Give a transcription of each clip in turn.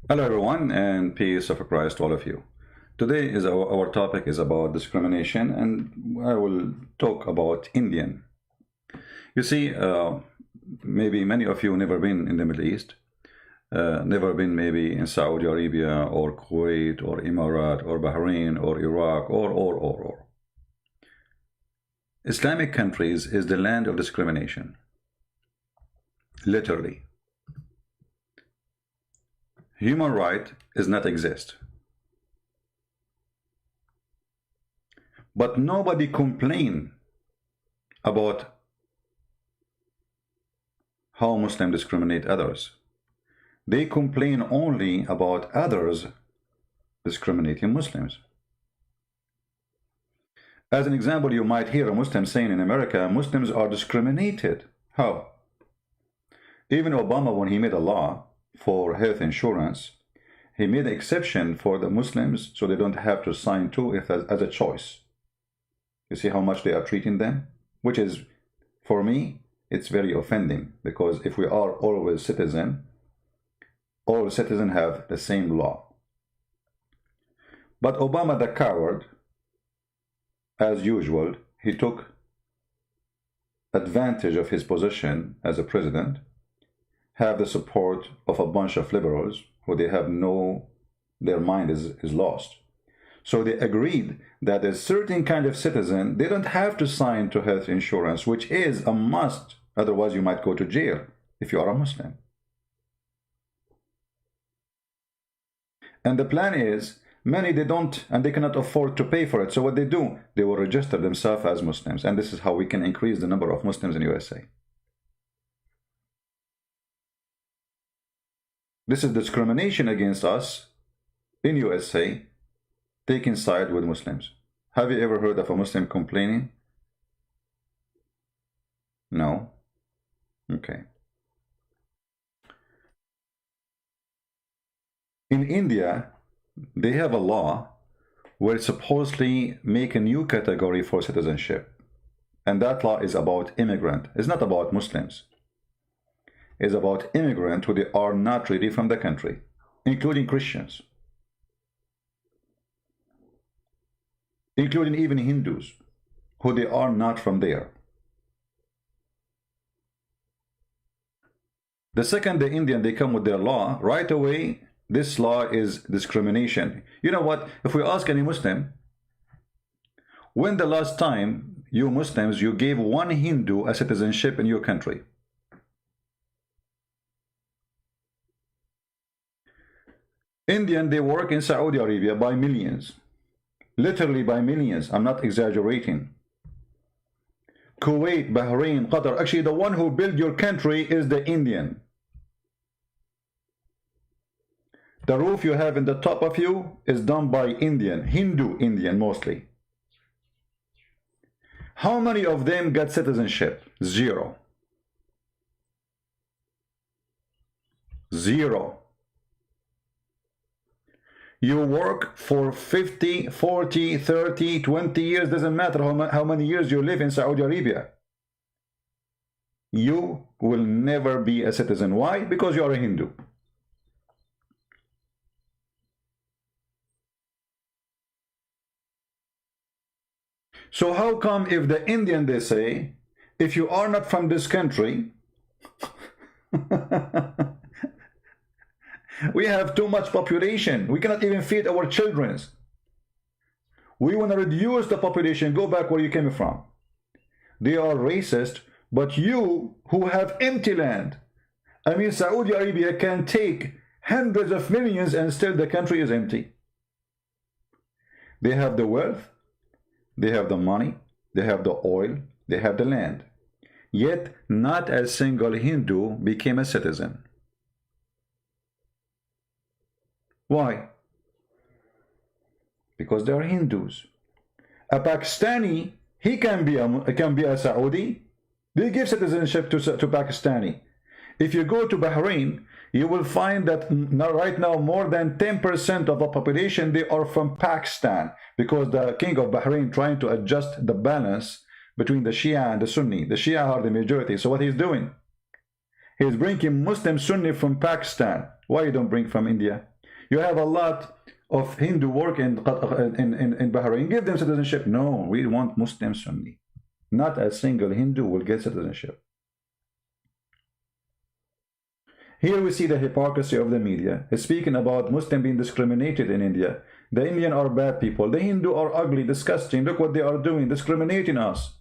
Hello everyone, and peace of Christ to all of you. Today is our topic is about discrimination, and I will talk about Indian. You see, maybe many of you never been in the Middle East, never been maybe in Saudi Arabia or Kuwait or Emirat or Bahrain or Iraq or. Islamic countries is the land of discrimination, literally. Human right does not exist. But nobody complain about how Muslims discriminate others. They complain only about others discriminating Muslims. As an example, you might hear a Muslim saying in America, Muslims are discriminated. How? Even Obama, when he made a law for health insurance, he made an exception for the Muslims so they don't have to sign to it as a choice. You see how much they are treating them? Which is, for me, it's very offending, because if we are always citizens, all citizens have the same law. But Obama, the coward, as usual, he took advantage of his position as a president, have the support of a bunch of liberals who they have their mind is lost. So they agreed that a certain kind of citizen, they don't have to sign to health insurance, which is a must. Otherwise, you might go to jail if you are a Muslim. And the plan is, many they don't, and they cannot afford to pay for it. So what they do, they will register themselves as Muslims. And this is how we can increase the number of Muslims in USA. This is discrimination against us in USA, taking side with Muslims. Have you ever heard of a Muslim complaining? No? Okay. In India, they have a law where supposedly make a new category for citizenship. And that law is about immigrant. It's not about Muslims. It's about immigrants who they are not really from the country, including Christians, including even Hindus, who they are not from there. The second the Indian, they come with their law, right away, this law is discrimination. You know what? If we ask any Muslim, when the last time you Muslims, you gave one Hindu a citizenship in your country? Indian, they work in Saudi Arabia by millions. Literally by millions. I'm not exaggerating. Kuwait, Bahrain, Qatar. Actually, the one who built your country is the Indian. The roof you have in the top of you is done by Indian, Hindu Indian mostly. How many of them got citizenship? Zero. Zero. You work for 50, 40, 30, 20 years, doesn't matter how many years you live in Saudi Arabia. You will never be a citizen. Why? Because you are a Hindu. So how come if the Indian, they say, if you are not from this country, we have too much population. We cannot even feed our children. We want to reduce the population. Go back where you came from. They are racist, but you who have empty land. I mean, Saudi Arabia can take hundreds of millions and still the country is empty. They have the wealth, they have the money, they have the oil, they have the land. Yet not a single Hindu became a citizen. Why? Because they are Hindus. A Pakistani, he can be a Saudi. They give citizenship to Pakistani. If you go to Bahrain, you will find that right now more than 10% of the population, they are from Pakistan, because the king of Bahrain trying to adjust the balance between the Shia and the Sunni. The Shia are the majority. So what he's doing, he's bringing Muslim Sunni from Pakistan. Why you don't bring from India? You have a lot of Hindu work in Bahrain. Give them citizenship. No, we want Muslim Sunni. Not a single Hindu will get citizenship. Here we see the hypocrisy of the media. It's speaking about Muslim being discriminated in India. The Indian are bad people. The Hindu are ugly, disgusting. Look what they are doing, discriminating us.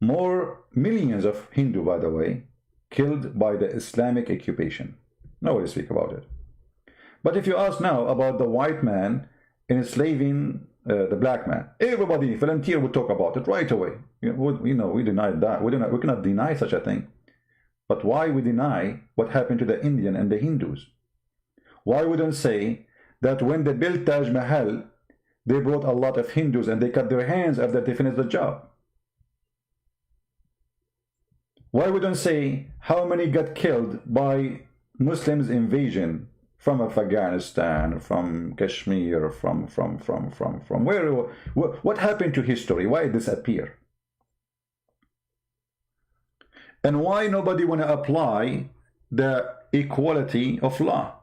More millions of Hindu, by the way, killed by the Islamic occupation. Nobody speak about it. But if you ask now about the white man enslaving the black man, everybody, volunteer, would talk about it right away. We denied that. We cannot deny such a thing. But why we deny what happened to the Indian and the Hindus? Why we don't say that when they built Taj Mahal, they brought a lot of Hindus and they cut their hands after they finished the job? Why we don't say how many got killed by Muslims invasion from Afghanistan, from Kashmir, from where? What happened to history? Why it disappear? And why nobody want to apply the equality of law?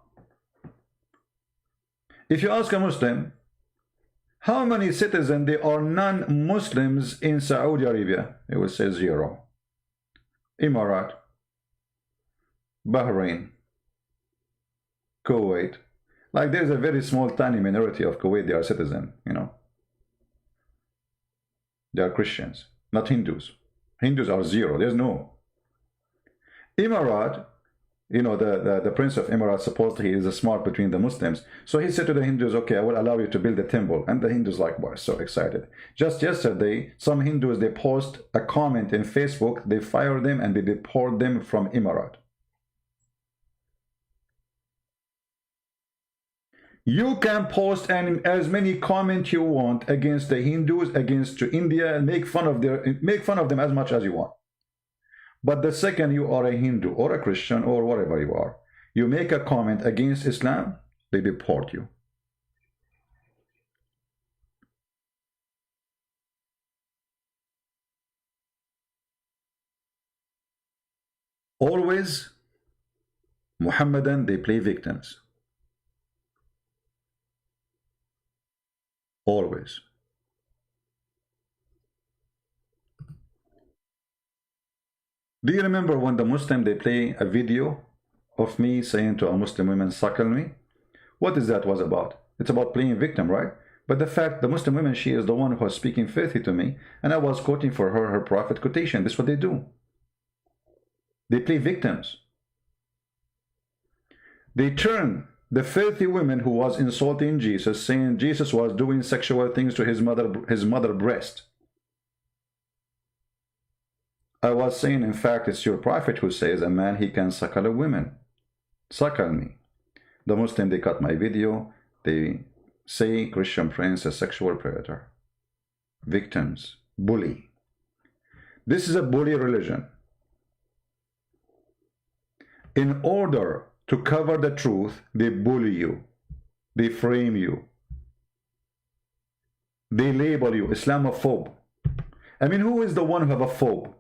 If you ask a Muslim, how many citizens there are non-Muslims in Saudi Arabia? It will say 0. Emirat, Bahrain, Kuwait. Like there's a very small tiny minority of Kuwait, they are citizens, They are Christians, not Hindus. Hindus are 0, there's no. Emirat, the prince of Emirat, supposedly he is smart between the Muslims. So he said to the Hindus, okay, I will allow you to build a temple. And the Hindus were so excited. Just yesterday, some Hindus, they post a comment in Facebook, they fire them and they deport them from Emirat. You can post as many comments you want against the Hindus, against India, and make fun of them as much as you want. But the second you are a Hindu or a Christian or whatever you are, you make a comment against Islam, they deport you. Always, Muhammadan, they play victims. Always. Do you remember when the Muslim, they play a video of me saying to a Muslim woman, suckle me? What is that was about? It's about playing victim, right? But the fact, the Muslim woman, she is the one who was speaking filthy to me, and I was quoting for her prophet quotation. This is what they do. They play victims. They turn the filthy woman who was insulting Jesus, saying Jesus was doing sexual things to his mother breast. I was saying, in fact, it's your prophet who says a man, he can suckle a woman. Suckle me. The Muslim, they cut my video. They say Christian prince a sexual predator. Victims. Bully. This is a bully religion. In order to cover the truth, they bully you. They frame you. They label you Islamophobe. I mean, who is the one who have a phobe?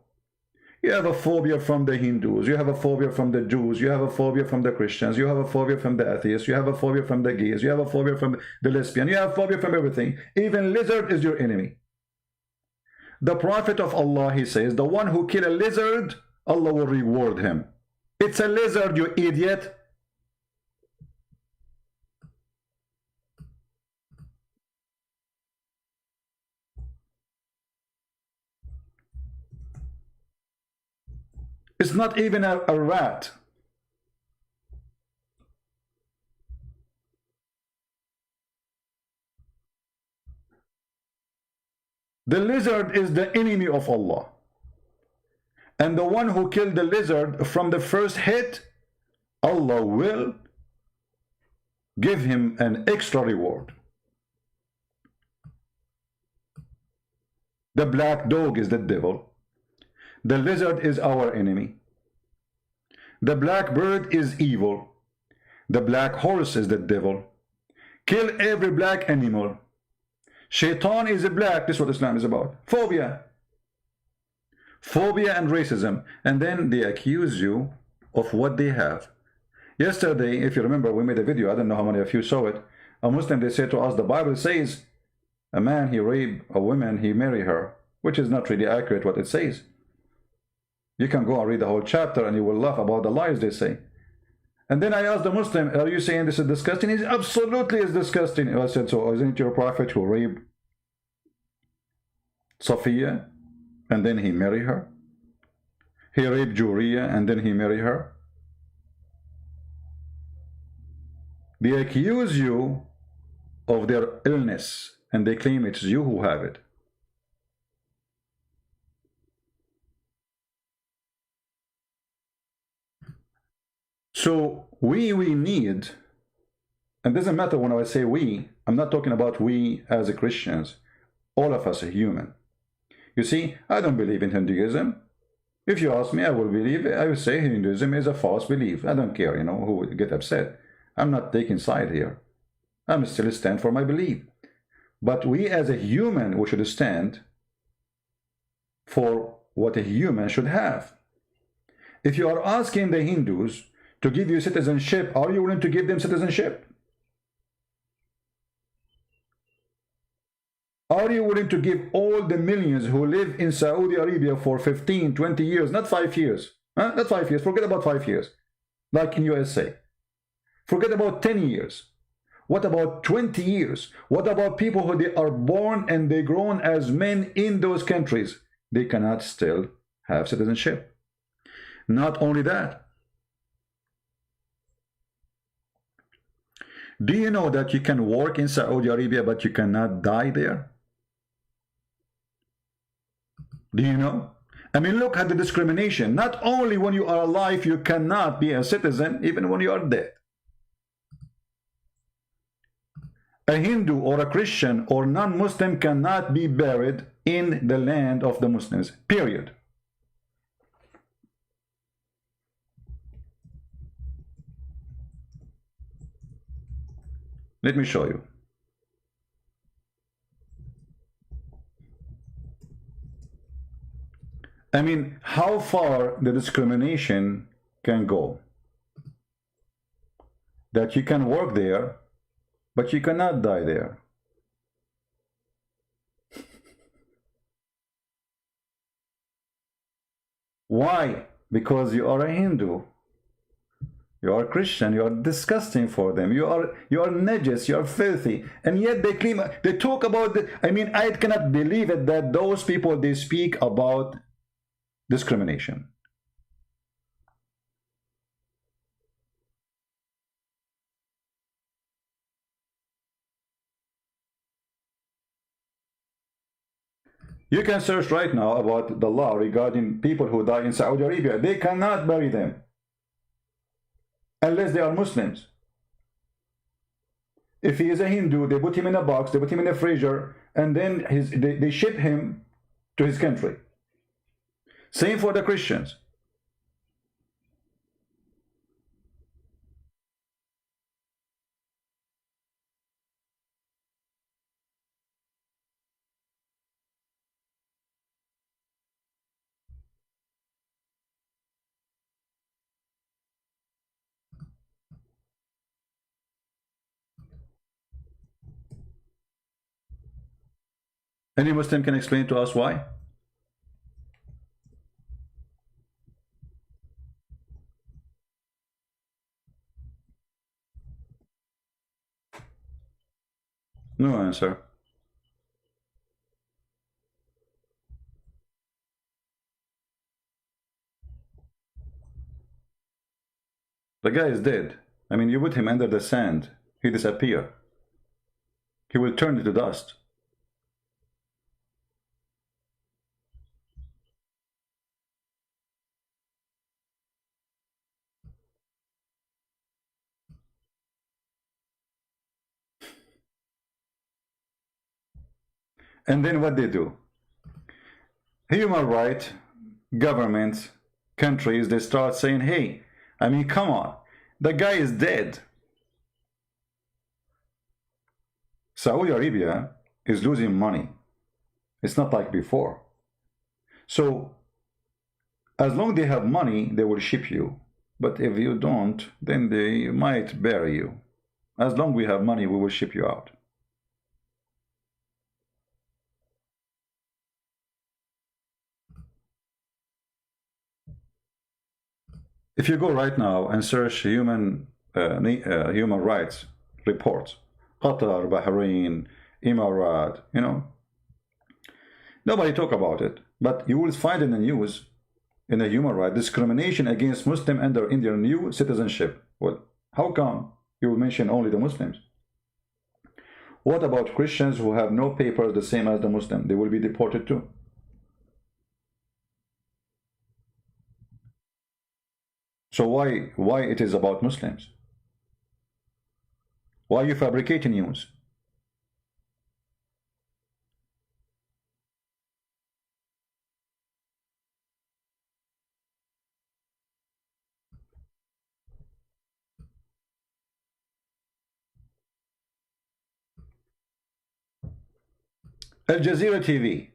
You have a phobia from the Hindus, you have a phobia from the Jews, you have a phobia from the Christians, you have a phobia from the atheists, you have a phobia from the gays, you have a phobia from the lesbian, you have a phobia from everything. Even lizard is your enemy. The Prophet of Allah, he says, the one who kill a lizard, Allah will reward him. It's a lizard, you idiot. It's not even a rat. The lizard is the enemy of Allah. And the one who killed the lizard from the first hit, Allah will give him an extra reward. The black dog is the devil. The lizard is our enemy. The black bird is evil. The black horse is the devil. Kill every black animal. Shaitan is a black. This is what Islam is about. Phobia. Phobia and racism. And then they accuse you of what they have. Yesterday, if you remember, we made a video. I don't know how many of you saw it. A Muslim, they said to us, the Bible says a man, he rape a woman, he marry her, which is not really accurate what it says. You can go and read the whole chapter and you will laugh about the lies they say. And then I asked the Muslim, are you saying this is disgusting? He said, absolutely is disgusting. I said, so isn't it your prophet who raped Safiya and then he married her? He raped Juriya and then he married her? They accuse you of their illness and they claim it's you who have it. So we need, and it doesn't matter when I say we, I'm not talking about we as a Christians. All of us are human. You see, I don't believe in Hinduism. If you ask me, I will believe, I will say Hinduism is a false belief. I don't care, you know, who would get upset. I'm not taking side here. I'm still stand for my belief. But we as a human, we should stand for what a human should have. If you are asking the Hindus to give you citizenship, are you willing to give them citizenship? Are you willing to give all the millions who live in Saudi Arabia for 15, 20 years, not 5 years, huh? Not 5 years, forget about 5 years, like in USA. Forget about 10 years. What about 20 years? What about people who they are born and they grown as men in those countries? They cannot still have citizenship. Not only that, do you know that you can work in Saudi Arabia but you cannot die there? Do you know? I mean, look at the discrimination. Not only when you are alive you cannot be a citizen, even when you are dead. A Hindu or a Christian or non-Muslim cannot be buried in the land of the Muslims, period. Let me show you. I mean, how far the discrimination can go. That you can work there, but you cannot die there. Why? Because you are a Hindu. You are Christian, you are disgusting for them. You are najis, you are filthy. And yet they claim, they talk about the, I mean, I cannot believe it that those people, they speak about discrimination. You can search right now about the law regarding people who die in Saudi Arabia. They cannot bury them unless they are Muslims. If he is a Hindu, they put him in a box, they put him in a freezer, and then they ship him to his country. Same for the Christians. Any Muslim can explain to us why? No answer. The guy is dead. I mean, you put him under the sand, he disappear. He will turn into dust. And then what they do? Human rights, governments, countries, they start saying, hey, I mean, come on, the guy is dead. Saudi Arabia is losing money. It's not like before. So, as long as they have money, they will ship you. But if you don't, then they might bury you. As long as we have money, we will ship you out. If you go right now and search human rights reports, Qatar, Bahrain, Emirat, nobody talk about it. But you will find in the news, in the human rights, discrimination against Muslim under Indian new citizenship. Well, how come you will mention only the Muslims? What about Christians who have no papers the same as the Muslim? They will be deported too. So why it is about Muslims? Why are you fabricating news? Al Jazeera TV.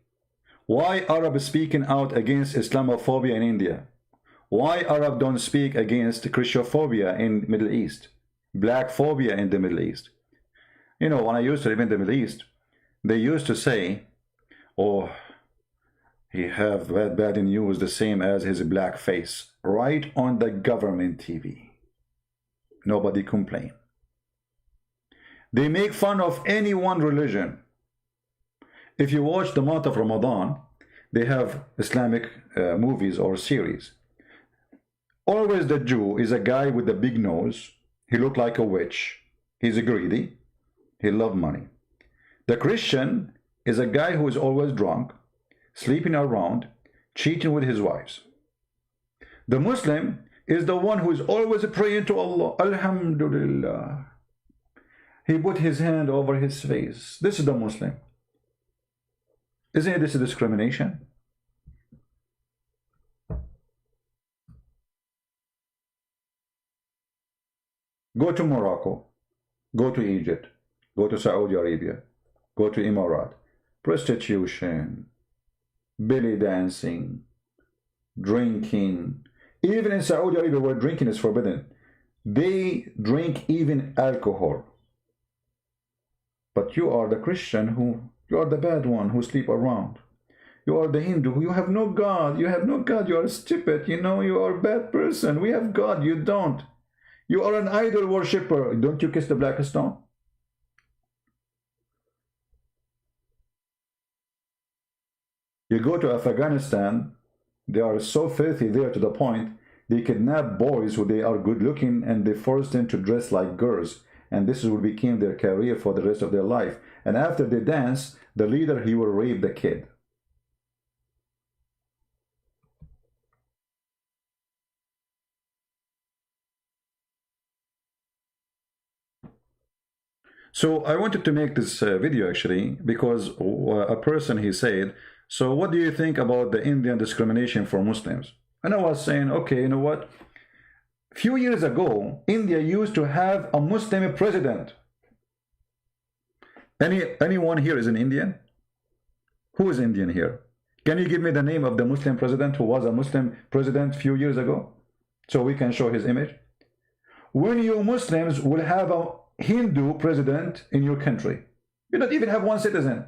Why Arabs speaking out against Islamophobia in India? Why Arab don't speak against Christophobia in Middle East? Black phobia in the Middle East? When I used to live in the Middle East, they used to say, oh, he have bad news the same as his black face, right on the government TV. Nobody complain. They make fun of any one religion. If you watch the month of Ramadan, they have Islamic movies or series. Always the Jew is a guy with a big nose. He looked like a witch. He's greedy. He loves money. The Christian is a guy who is always drunk, sleeping around, cheating with his wives. The Muslim is the one who is always praying to Allah. Alhamdulillah. He put his hand over his face. This is the Muslim. Isn't this a discrimination? Go to Morocco, go to Egypt, go to Saudi Arabia, go to Emirat. Prostitution, belly dancing, drinking. Even in Saudi Arabia where drinking is forbidden, they drink even alcohol. But you are the Christian you are the bad one who sleep around. You are the Hindu, you have no God, you have no God, you are stupid, you are a bad person. We have God, you don't. You are an idol worshipper. Don't you kiss the black stone? You go to Afghanistan, they are so filthy there to the point they kidnap boys who they are good looking and they force them to dress like girls. And this will become their career for the rest of their life. And after they dance, the leader, he will rape the kid. So I wanted to make this video actually because a person, he said, so what do you think about the Indian discrimination for Muslims? And I was saying, okay, you know what? A few years ago, India used to have a Muslim president. Anyone here is an Indian? Who is Indian here? Can you give me the name of the Muslim president who was a Muslim president a few years ago? So we can show his image. When you Muslims will have a Hindu president in your country, you don't even have one citizen.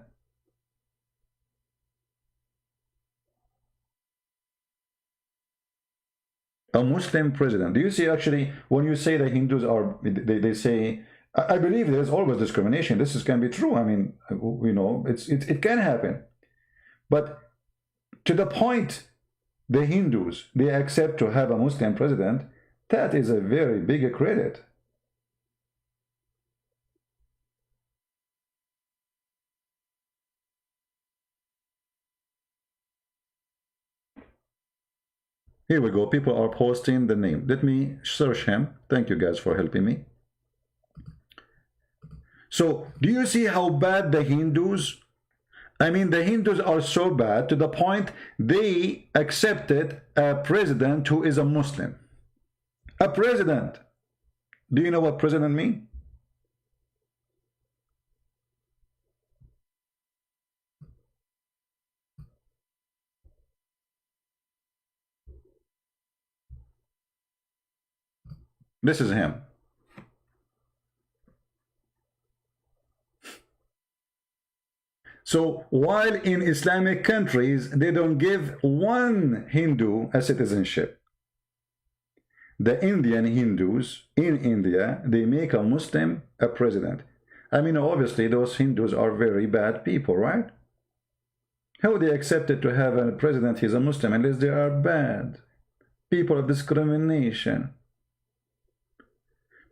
A Muslim president. Do you see actually when you say the Hindus are, they say, I believe there's always discrimination. This can be true. I mean, it can happen. But to the point the Hindus, they accept to have a Muslim president, that is a very big credit. Here we go. People are posting the name. Let me search him. Thank you guys for helping me. So, do you see how bad the Hindus? I mean, the Hindus are so bad to the point they accepted a president who is a Muslim. A president. Do you know what president means? This is him. So while in Islamic countries, they don't give one Hindu a citizenship. The Indian Hindus in India, they make a Muslim a president. I mean, obviously, those Hindus are very bad people, right? How they accepted to have a president, he's a Muslim, unless they are bad people of discrimination.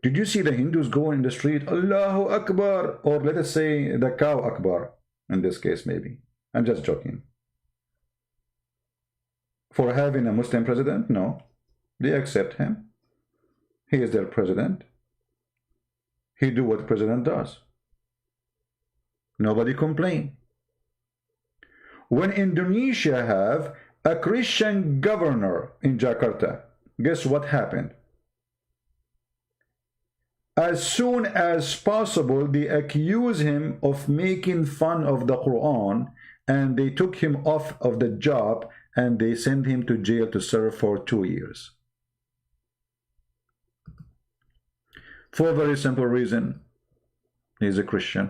Did you see the Hindus go in the street, Allahu Akbar, or let us say the cow Akbar, in this case maybe. I'm just joking. For having a Muslim president? No. They accept him. He is their president. He do what the president does. Nobody complain. When Indonesia have a Christian governor in Jakarta, guess what happened? As soon as possible, they accuse him of making fun of the Quran, and they took him off of the job and they sent him to jail to serve for 2 years. For a very simple reason, he's a Christian.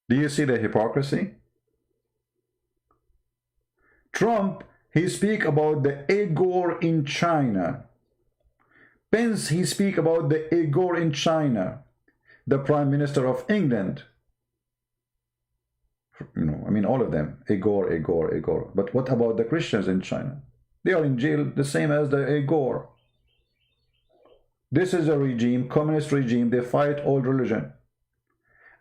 Do you see the hypocrisy? Trump, he speak about the Uyghur in China. Pence, he speak about the Uyghur in China. The Prime Minister of England, you know, I mean, all of them, Uyghur. But what about the Christians in China? They are in jail the same as the Uyghur. This is a regime, communist regime, they fight all religion.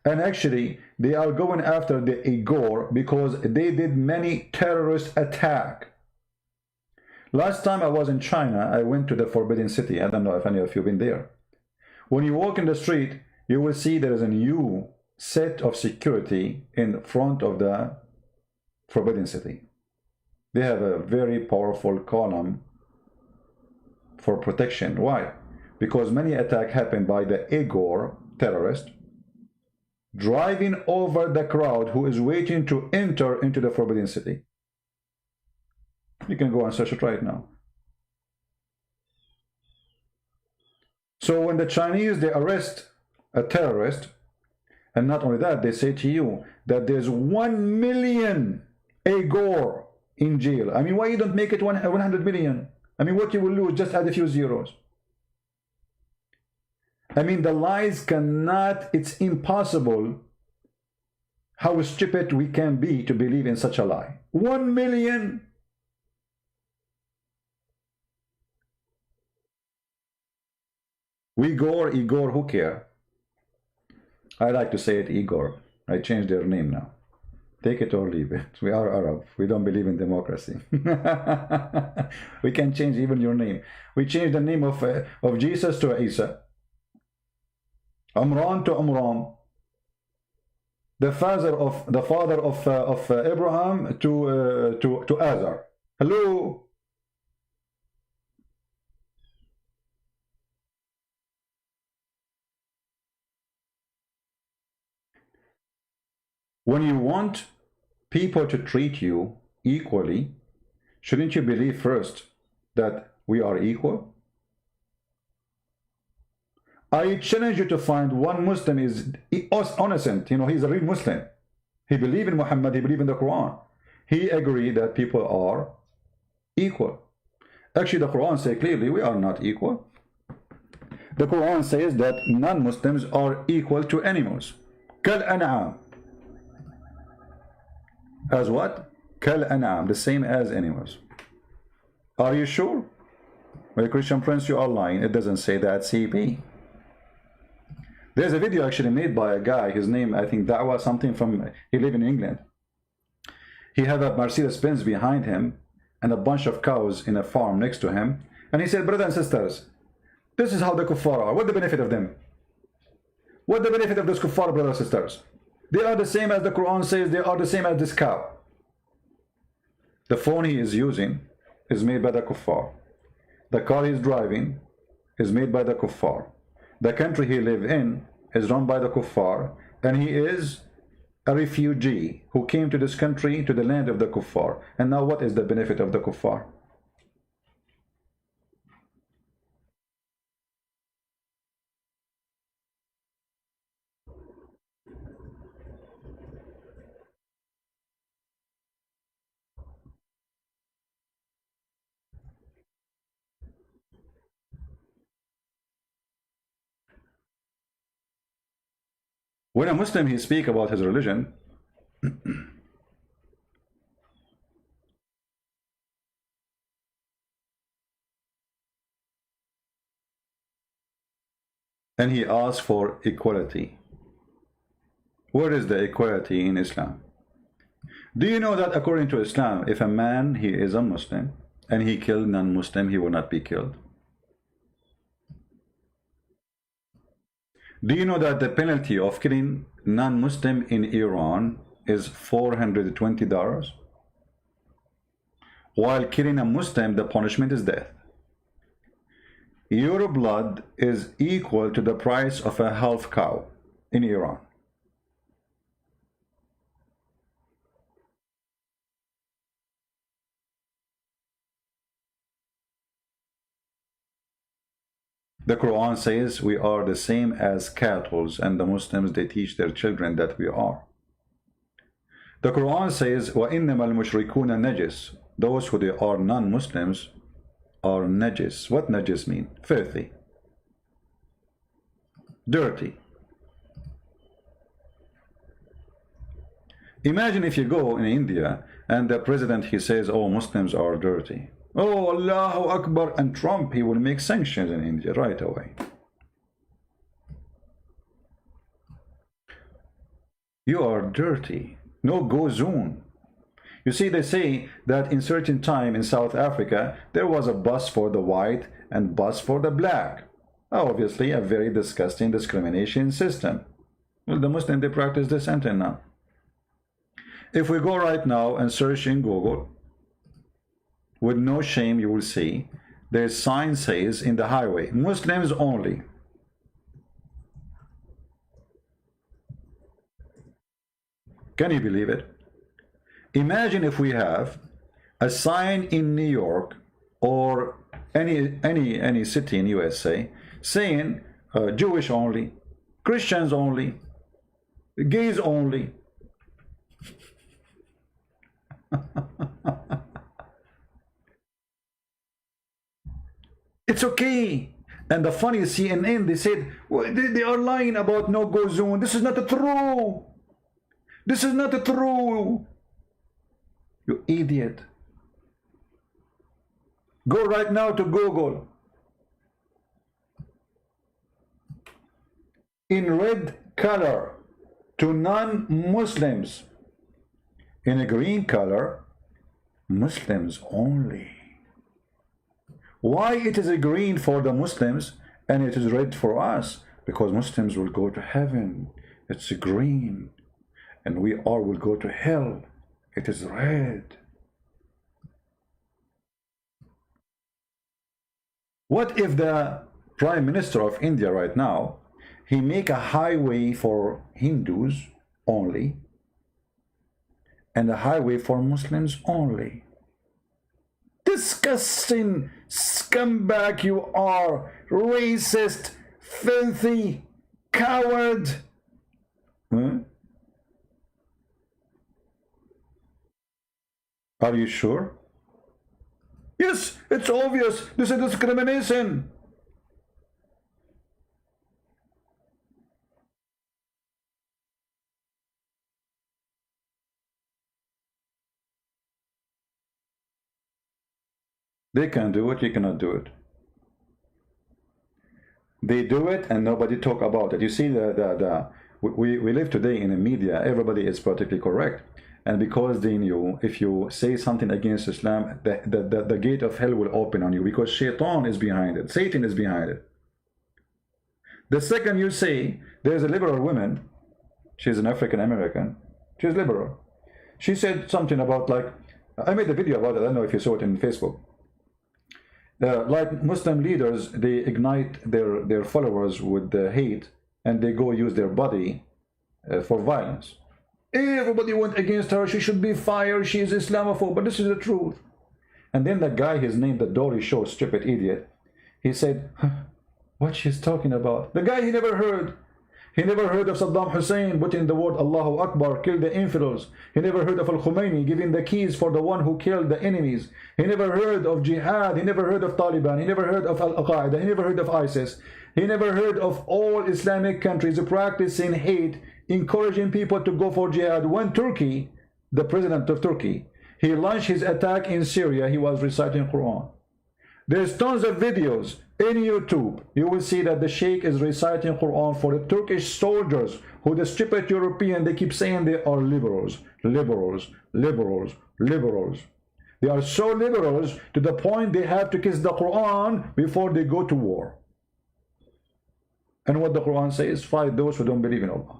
And actually, they are going after the Uyghur because they did many terrorist attacks. Last time I was in China, I went to the Forbidden City. I don't know if any of you have been there. When you walk in the street, you will see there is a new set of security in front of the Forbidden City. They have a very powerful column for protection. Why? Because many attacks happen by the Uyghur terrorists driving over the crowd who is waiting to enter into the Forbidden City. You can go and search it right now. So when the Chinese, they arrest a terrorist, and not only that, they say to you that there's 1 million Uyghur in jail. I mean, why you don't make it 100 million? I mean, what you will lose, just add a few zeros. I mean, the lies cannot, it's impossible how stupid we can be to believe in such a lie. 1 million. Igor, who care? I like to say it Igor. I changed their name now. Take it or leave it. We are Arab. We don't believe in democracy. We can change even your name. We changed the name of Jesus to Isa. Umran to Umram. The father of Abraham to Azar. Hello. When you want people to treat you equally, shouldn't you believe first that we are equal? I challenge you to find one Muslim is innocent. You know, he's a real Muslim. He believes in Muhammad, he believes in the Quran. He agrees that people are equal. Actually, the Quran says clearly we are not equal. The Quran says that non-Muslims are equal to animals. Kal an'am. As what? Kal an'am, the same as animals. Are you sure? My Christian friends, you are lying. It doesn't say that, CP. There's a video actually made by a guy, his name, I think Da'wah something from, he lives in England. He had a Mercedes-Benz behind him and a bunch of cows in a farm next to him. And he said, brothers and sisters, this is how the kuffar are. What's the benefit of them? What's the benefit of those kuffar, brothers and sisters? They are the same as the Quran says, they are the same as this cow. The phone he is using is made by the kuffar. The car he is driving is made by the kuffar. The country he lives in is run by the kuffar, and he is a refugee who came to this country, to the land of the kuffar. And now what is the benefit of the kuffar? When a Muslim, he speak about his religion, and he asks for equality. Where is the equality in Islam? Do you know that according to Islam, if a man, he is a Muslim, and he killed non-Muslim, he will not be killed? Do you know that the penalty of killing non-Muslim in Iran is $420? While killing a Muslim, the punishment is death. Your blood is equal to the price of a half cow in Iran. The Quran says we are the same as cattle, and the Muslims, they teach their children that we are. The Quran says, وَإِنَّمَا الْمُشْرِكُونَ نَجِسٌ. Those who they are non-Muslims are najis. What najis mean? Filthy. Dirty. Imagine if you go in India and the president, he says, oh, Muslims are dirty. Oh, Allahu Akbar, and Trump, he will make sanctions in India right away. You are dirty. No go zone. You see, they say that in certain time in South Africa, there was a bus for the white and bus for the black. Obviously, a very disgusting discrimination system. Well, the Muslim, they practice this until now. If we go right now and search in Google, with no shame, you will see their sign says in the highway, Muslims only. Can you believe it? Imagine if we have a sign in New York or any city in USA saying Jewish only, Christians only, gays only. It's okay. And the funny CNN, they said, well, they are lying about no-go zone. This is not true. This is not true. You idiot. Go right now to Google. In red color, to non-Muslims. In a green color, Muslims only. Why it is a green for the Muslims and it is red for us? Because Muslims will go to heaven. It's a green. And we all will go to hell. It is red. What if the Prime Minister of India right now, he make a highway for Hindus only and a highway for Muslims only? Disgusting scumbag you are, racist, filthy, coward. Are you sure? Yes, it's obvious. This is discrimination. They can do it, you cannot do it. They do it and nobody talk about it. You see, we live today in the media, everybody is politically correct. And because they knew if you say something against Islam, the gate of hell will open on you, because Shaitan is behind it, Satan is behind it. The second you say, there's a liberal woman, she's an African American, she's liberal. She said something about, like, I made a video about it, I don't know if you saw it in Facebook. Like Muslim leaders, they ignite their followers with the hate and they go use their body for violence. Everybody went against her. She should be fired. She is Islamophobe. But this is the truth. And then the guy, his name, the Dory Show, stupid idiot, he said, huh, what she's talking about? The guy, he never heard. He never heard of Saddam Hussein putting the word Allahu Akbar, kill the infidels. He never heard of Al-Khomeini giving the keys for the one who killed the enemies. He never heard of jihad. He never heard of Taliban. He never heard of Al-Qaeda. He never heard of ISIS. He never heard of all Islamic countries practicing hate, encouraging people to go for jihad. When Turkey, the president of Turkey, he launched his attack in Syria, he was reciting Quran. There's tons of videos in YouTube. You will see that the Sheikh is reciting Quran for the Turkish soldiers who the stupid European, they keep saying they are liberals, liberals, liberals, liberals. They are so liberals to the point they have to kiss the Quran before they go to war. And what the Quran says, fight those who don't believe in Allah.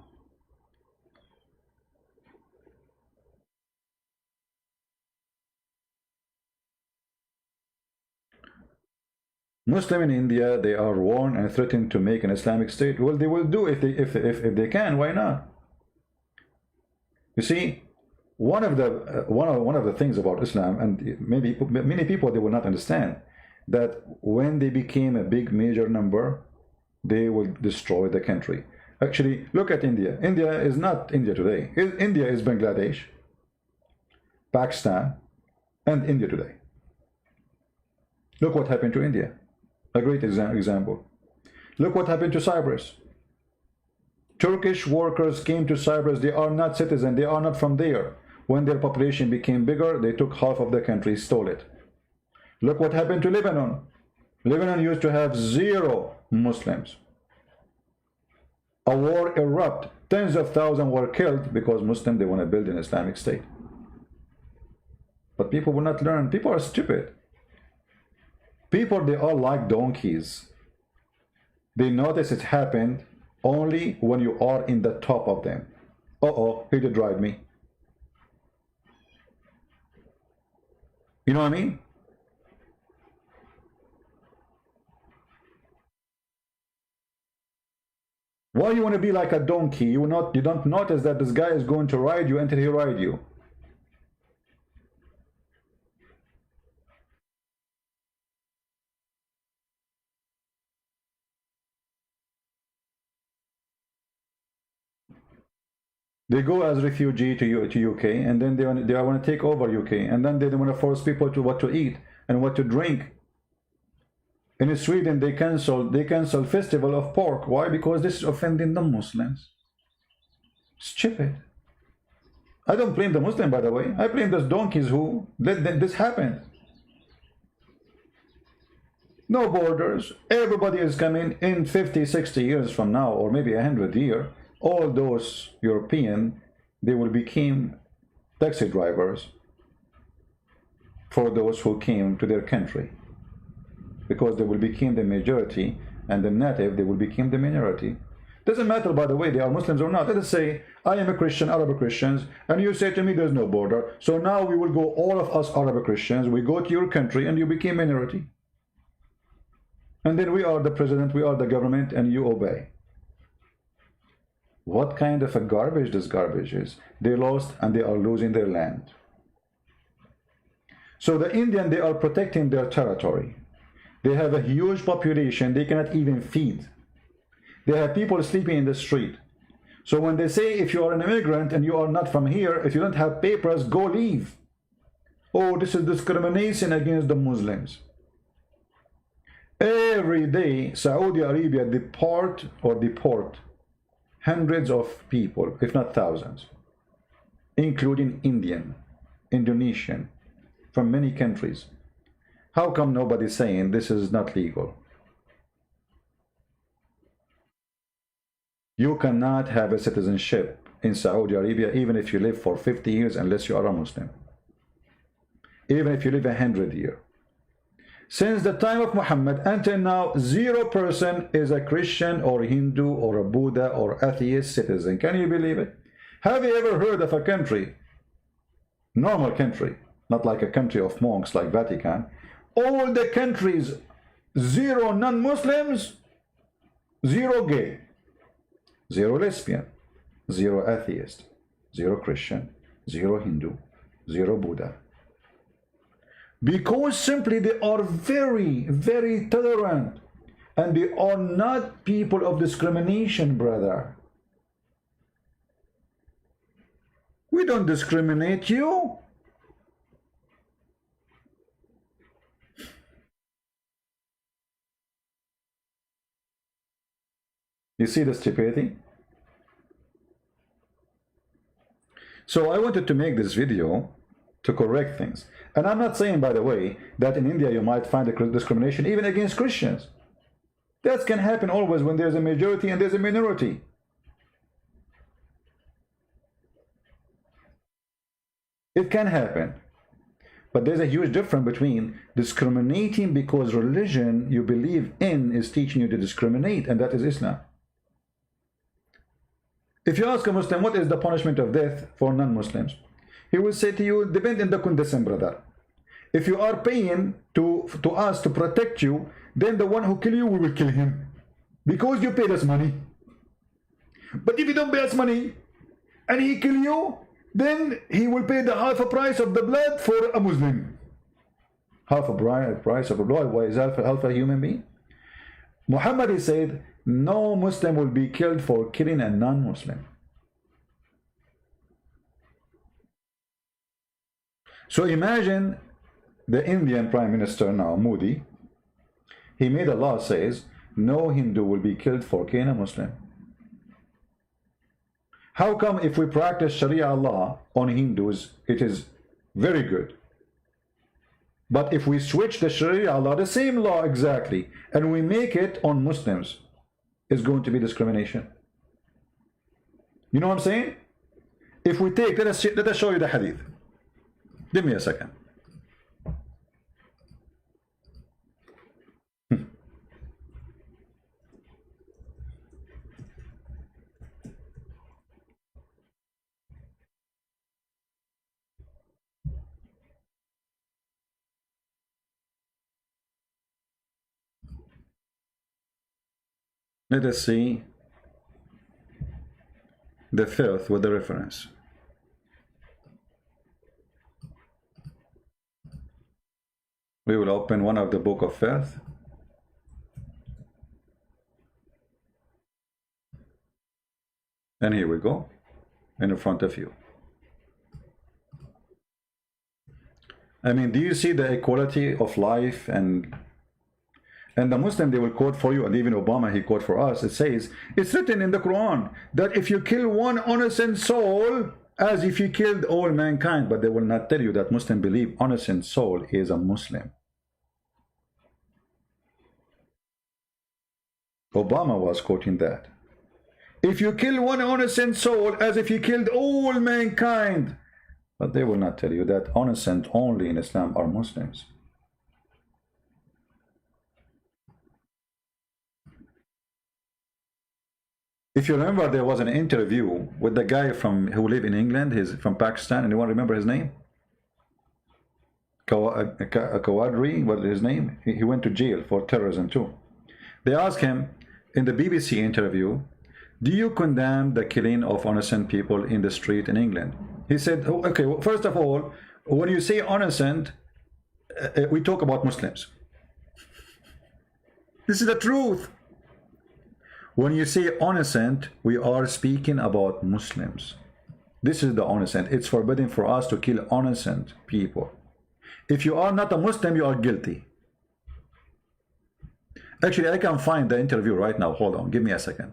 Muslim in India, they are warned and threatened to make an Islamic state. Well, they will do if they can. Why not? You see, one of the things about Islam, and maybe many people they will not understand, that when they became a big major number, they will destroy the country. Actually, look at India. India is not India today. India is Bangladesh, Pakistan, and India today. Look what happened to India. A great example. Look what happened to Cyprus. Turkish workers came to Cyprus. They are not citizens. They are not from there. When their population became bigger, they took half of the country, stole it. Look what happened to Lebanon. Lebanon used to have 0 Muslims. A war erupted. Tens of thousands were killed because Muslims, they want to build an Islamic state. But people will not learn. People are stupid. People, they are like donkeys. They notice it happened only when you are in the top of them. Uh-oh, he did drive me. You know what I mean? Why you want to be like a donkey? You don't notice that this guy is going to ride you until he ride you. They go as refugee to UK, and then they want to take over UK, and then they want to force people to what to eat and what to drink. In Sweden, they cancel festival of pork. Why? Because this is offending the Muslims. Stupid. I don't blame the Muslim, by the way. I blame those donkeys who let this happen. No borders. Everybody is coming in 50, 60 years from now, or maybe 100 years. All those European, they will become taxi drivers for those who came to their country, because they will become the majority, and the native, they will become the minority. Doesn't matter, by the way, they are Muslims or not. Let us say I am a Christian, Arab Christians, and you say to me there's no border, so now we will go, all of us Arab Christians, we go to your country and you became minority, and then we are the president, we are the government, and you obey. What kind of a garbage this garbage is? They lost and they are losing their land. So the Indian, they are protecting their territory. They have a huge population. They cannot even feed. They have people sleeping in the street. So when they say if you are an immigrant and you are not from here, if you don't have papers, go leave. Oh, this is discrimination against the Muslims. Every day, Saudi Arabia deport hundreds of people, if not thousands, including Indian, Indonesian, from many countries. How come nobody's saying this is not legal? You cannot have a citizenship in Saudi Arabia even if you live for 50 years unless you are a Muslim. Even if you live 100 years. Since the time of Muhammad until now, 0% is a Christian or Hindu or a Buddha or atheist citizen. Can you believe it? Have you ever heard of a country, normal country, not like a country of monks like Vatican, all the countries, 0 non-Muslims, 0 gay? zero lesbian, zero atheist, zero Christian, zero Hindu, zero Buddha. Because simply they are very, very tolerant. And they are not people of discrimination, brother. We don't discriminate you. You see the stupidity? So I wanted to make this video to correct things. And I'm not saying, by the way, that in India you might find discrimination even against Christians. That can happen always when there's a majority and there's a minority. It can happen. But there's a huge difference between discriminating because religion you believe in is teaching you to discriminate, and that is Islam. If you ask a Muslim, what is the punishment of death for non-Muslims? He will say to you, depend in the condition, brother. If you are paying to us to protect you, then the one who kill you, we will kill him. Because you paid us money. But if you don't pay us money, and he kill you, then he will pay the half a price of the blood for a Muslim. Half a price of the blood. Why is half a human being? Muhammad, he said, no Muslim will be killed for killing a non-Muslim. So imagine the Indian Prime Minister now, Modi, he made a law says no Hindu will be killed for killing a Muslim. How come if we practice Sharia law on Hindus, it is very good? But if we switch the Sharia law, the same law exactly, and we make it on Muslims, it's going to be discrimination. You know what I'm saying? If we take, let us show you the hadith. Give me a second. Let us see the filth with the reference. We will open one of the book of filth. And here we go, in front of you. I mean, do you see the equality of life? And the Muslim, they will quote for you, and even Obama, he quote for us. It says, it's written in the Quran that if you kill one innocent soul, as if you killed all mankind. But they will not tell you that Muslim believe innocent soul is a Muslim. Obama was quoting that. If you kill one innocent soul, as if you killed all mankind. But they will not tell you that innocent only in Islam are Muslims. If you remember, there was an interview with the guy who lived in England. He's from Pakistan. Anyone remember his name? Kawadri, what is his name? He went to jail for terrorism too. They asked him in the BBC interview, do you condemn the killing of innocent people in the street in England? He said, oh, okay, well, first of all, when you say innocent, we talk about Muslims. This is the truth. When you say innocent, we are speaking about Muslims. This is the innocent. It's forbidden for us to kill innocent people. If you are not a Muslim, you are guilty. Actually, I can find the interview right now. Hold on, give me a second.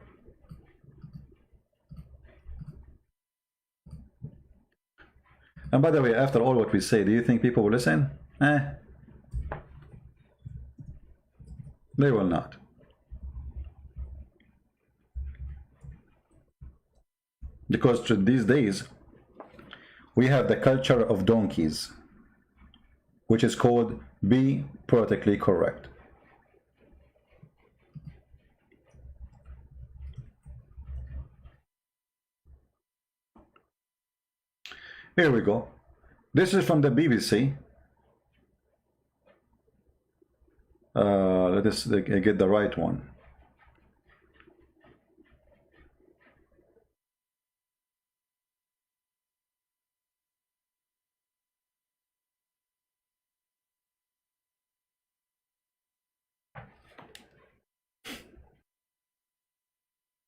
And by the way, after all what we say, do you think people will listen? They will not. Because these days, we have the culture of donkeys, which is called be politically correct. Here we go. This is from the BBC. Let us get the right one.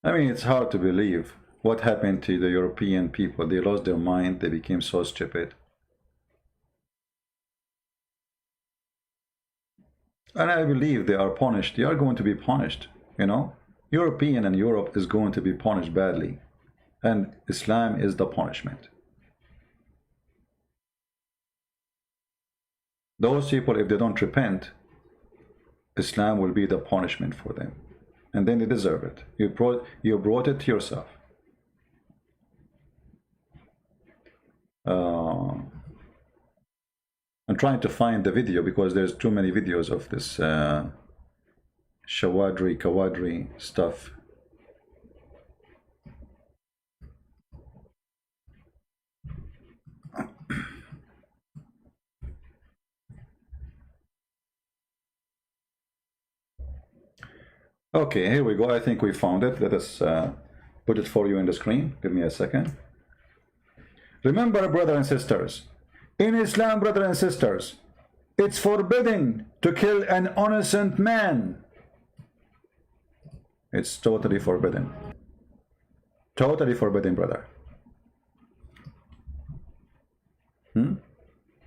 I mean, it's hard to believe what happened to the European people. They lost their mind. They became so stupid. And I believe they are punished. They are going to be punished, you know. European and Europe is going to be punished badly. And Islam is the punishment. Those people, if they don't repent, Islam will be the punishment for them. And then they deserve it. You brought it to yourself. I'm trying to find the video because there's too many videos of this Shawadri, Kawadri stuff. Okay, here we go. I think we found it. Let us put it for you in the screen. Give me a second. Remember, brothers and sisters, in Islam, brothers and sisters, it's forbidden to kill an innocent man. It's totally forbidden. Totally forbidden, brother.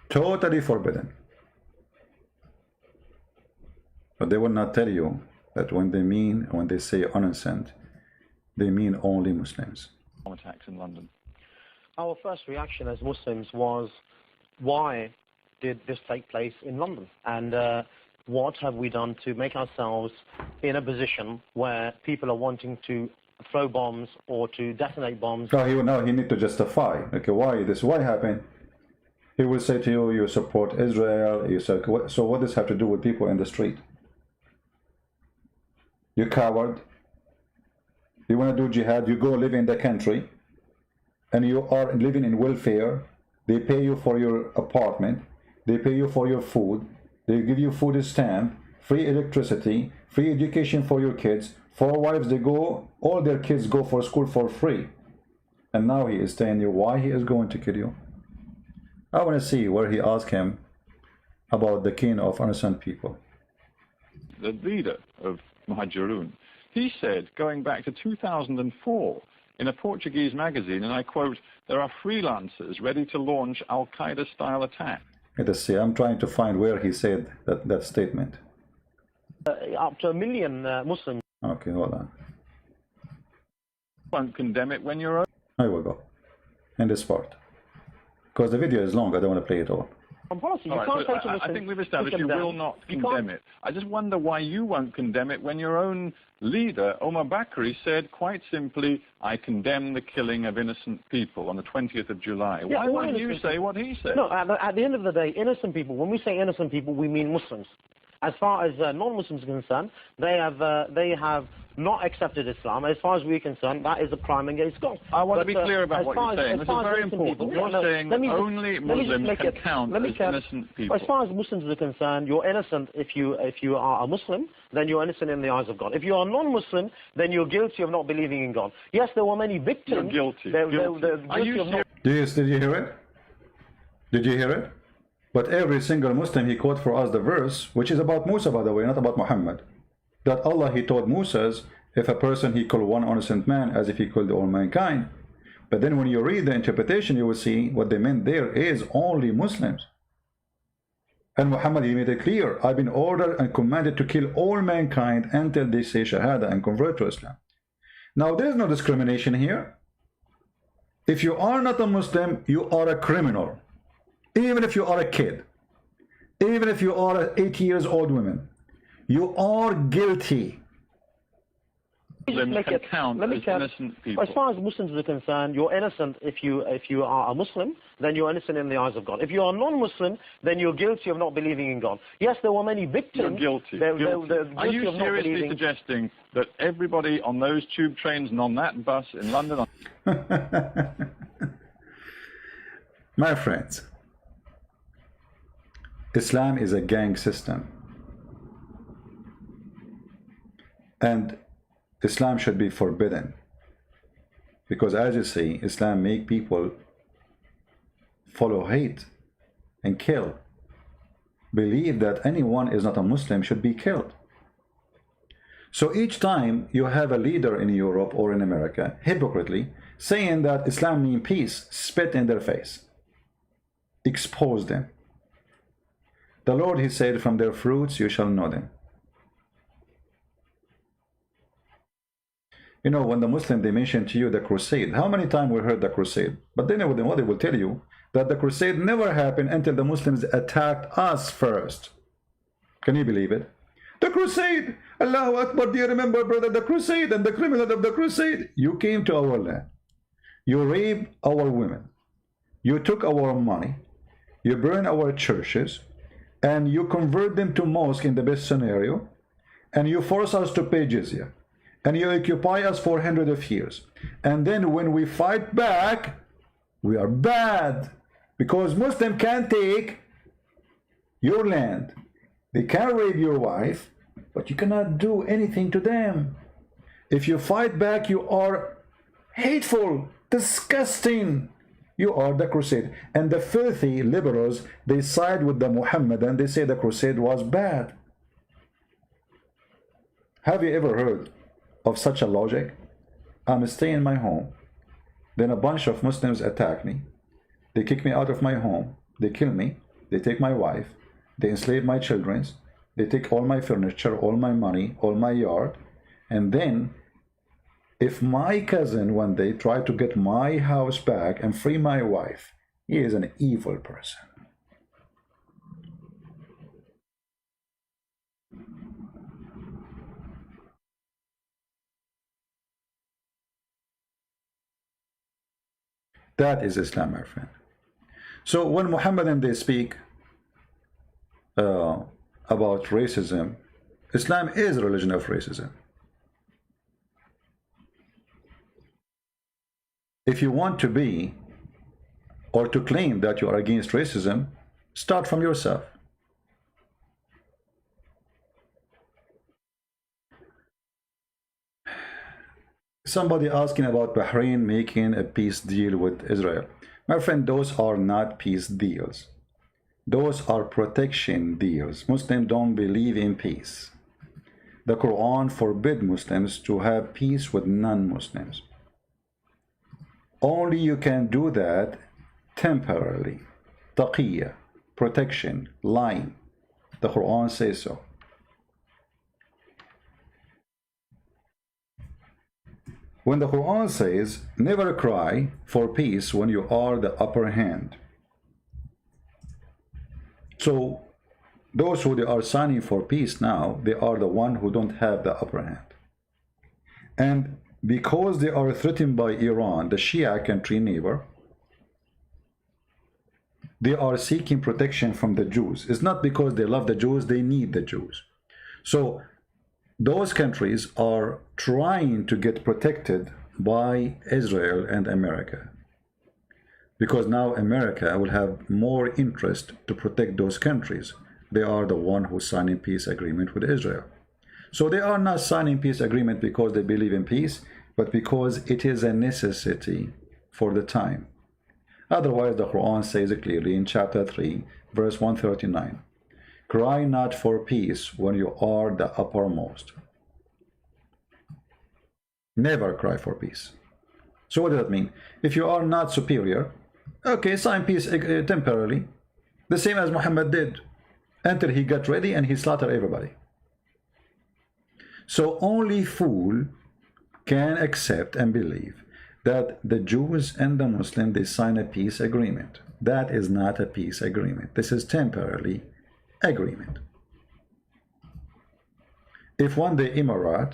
Totally forbidden. But they will not tell you that when they say innocent, they mean only Muslims. Attacks in London. Our first reaction as Muslims was, why did this take place in London? And what have we done to make ourselves in a position where people are wanting to throw bombs or to detonate bombs? No, he need to justify. Okay, why happened? He will say to you, you support Israel. You say, so what does this have to do with people in the street? You coward. You want to do jihad, you go live in the country, and you are living in welfare. They pay you for your apartment, they pay you for your food, they give you food stamp, free electricity, free education for your kids. 4 wives, all their kids go for school for free. And now he is telling you why he is going to kill you. I want to see where he asked him about the king of innocent people. The leader of Muhajirun, he said, going back to 2004, in a Portuguese magazine, and I quote, "There are freelancers ready to launch Al-Qaeda-style attacks." Let us see. I'm trying to find where he said that statement. Up to 1 million Muslims. Okay, hold on. Won't condemn it when you're... I will go in this part. Because the video is long, I don't want to play it all. Policy. Right, I think we've established you will not condemn it. I just wonder why you won't condemn it when your own leader, Omar Bakri, said quite simply, "I condemn the killing of innocent people" on the 20th of July. Yeah, why won't you say what he said? No, at the end of the day, innocent people, when we say innocent people, we mean Muslims. As far as non-Muslims are concerned, they have not accepted Islam. As far as we're concerned, that is a crime against God. I want to be clear about what you're saying. This is very important. You're saying that only Muslims can count as innocent people. As far as Muslims are concerned, you're innocent if you are a Muslim, then you're innocent in the eyes of God. If you are non-Muslim, then you're guilty of not believing in God. Yes, there were many victims. You're guilty. They're guilty of not... Did you hear it? Did you hear it? But every single Muslim, he quote for us the verse, which is about Musa, by the way, not about Muhammad. That Allah, he told Musa, if a person, he called one innocent man as if he called all mankind. But then when you read the interpretation, you will see what they meant there is only Muslims. And Muhammad, he made it clear, I've been ordered and commanded to kill all mankind until they say Shahada and convert to Islam. Now, there's no discrimination here. If you are not a Muslim, you are a criminal. Even if you are a kid, even if you are an 80 years old woman, you are guilty. Muslims can count as innocent people. As far as Muslims are concerned, you're innocent if you are a Muslim, then you're innocent in the eyes of God. If you are non-Muslim, then you're guilty of not believing in God. Yes, there were many victims. You're guilty. Are you seriously suggesting that everybody on those tube trains and on that bus in London... My friends, Islam is a gang system, and Islam should be forbidden, because as you see, Islam make people follow hate and kill, believe that anyone is not a Muslim should be killed. So each time you have a leader in Europe or in America, hypocritically, saying that Islam means peace, spit in their face. Expose them. The Lord, he said, from their fruits you shall know them. You know, when the Muslim, they mention to you the crusade, how many times we heard the crusade? But then what they will tell you, that the crusade never happened until the Muslims attacked us first. Can you believe it? The crusade! Allahu Akbar, do you remember, brother, the crusade and the criminal of the crusade? You came to our land. You raped our women. You took our money. You burned our churches. And you convert them to mosque in the best scenario. And you force us to pay jizya. And you occupy us for hundreds of years. And then when we fight back, we are bad. Because Muslims can't take your land. They can rape your wife, but you cannot do anything to them. If you fight back, you are hateful, disgusting. You are the crusade. And the filthy liberals, they side with the Muhammad and they say the crusade was bad. Have you ever heard of such a logic? I'm staying in my home. Then a bunch of Muslims attack me. They kick me out of my home. They kill me. They take my wife. They enslave my children. They take all my furniture, all my money, all my yard. And then, if my cousin one day tried to get my house back and free my wife, he is an evil person. That is Islam, my friend. So when Muhammadan they speak about racism, Islam is a religion of racism. If you want to be or to claim that you are against racism, start from yourself. Somebody asking about Bahrain making a peace deal with Israel. My friend, those are not peace deals. Those are protection deals. Muslims don't believe in peace. The Quran forbids Muslims to have peace with non-Muslims. Only you can do that temporarily. Taqiyya, protection, lying. The Quran says so. When the Quran says, never cry for peace when you are the upper hand. So, those who they are signing for peace now, they are the one who don't have the upper hand. And because they are threatened by Iran, the Shia country neighbor, they are seeking protection from the Jews. It's not because they love the Jews, they need the Jews. So, those countries are trying to get protected by Israel and America, because now America will have more interest to protect those countries. They are the one who signing peace agreement with Israel. So they are not signing peace agreement because they believe in peace, but because it is a necessity for the time. Otherwise, the Quran says it clearly in chapter 3, verse 139. Cry not for peace when you are the uppermost. Never cry for peace. So what does that mean? If you are not superior, okay, sign peace temporarily. The same as Muhammad did, until he got ready and he slaughtered everybody. So only fool can accept and believe that the Jews and the Muslims, they sign a peace agreement. That is not a peace agreement. This is temporarily agreement. If one day Emirat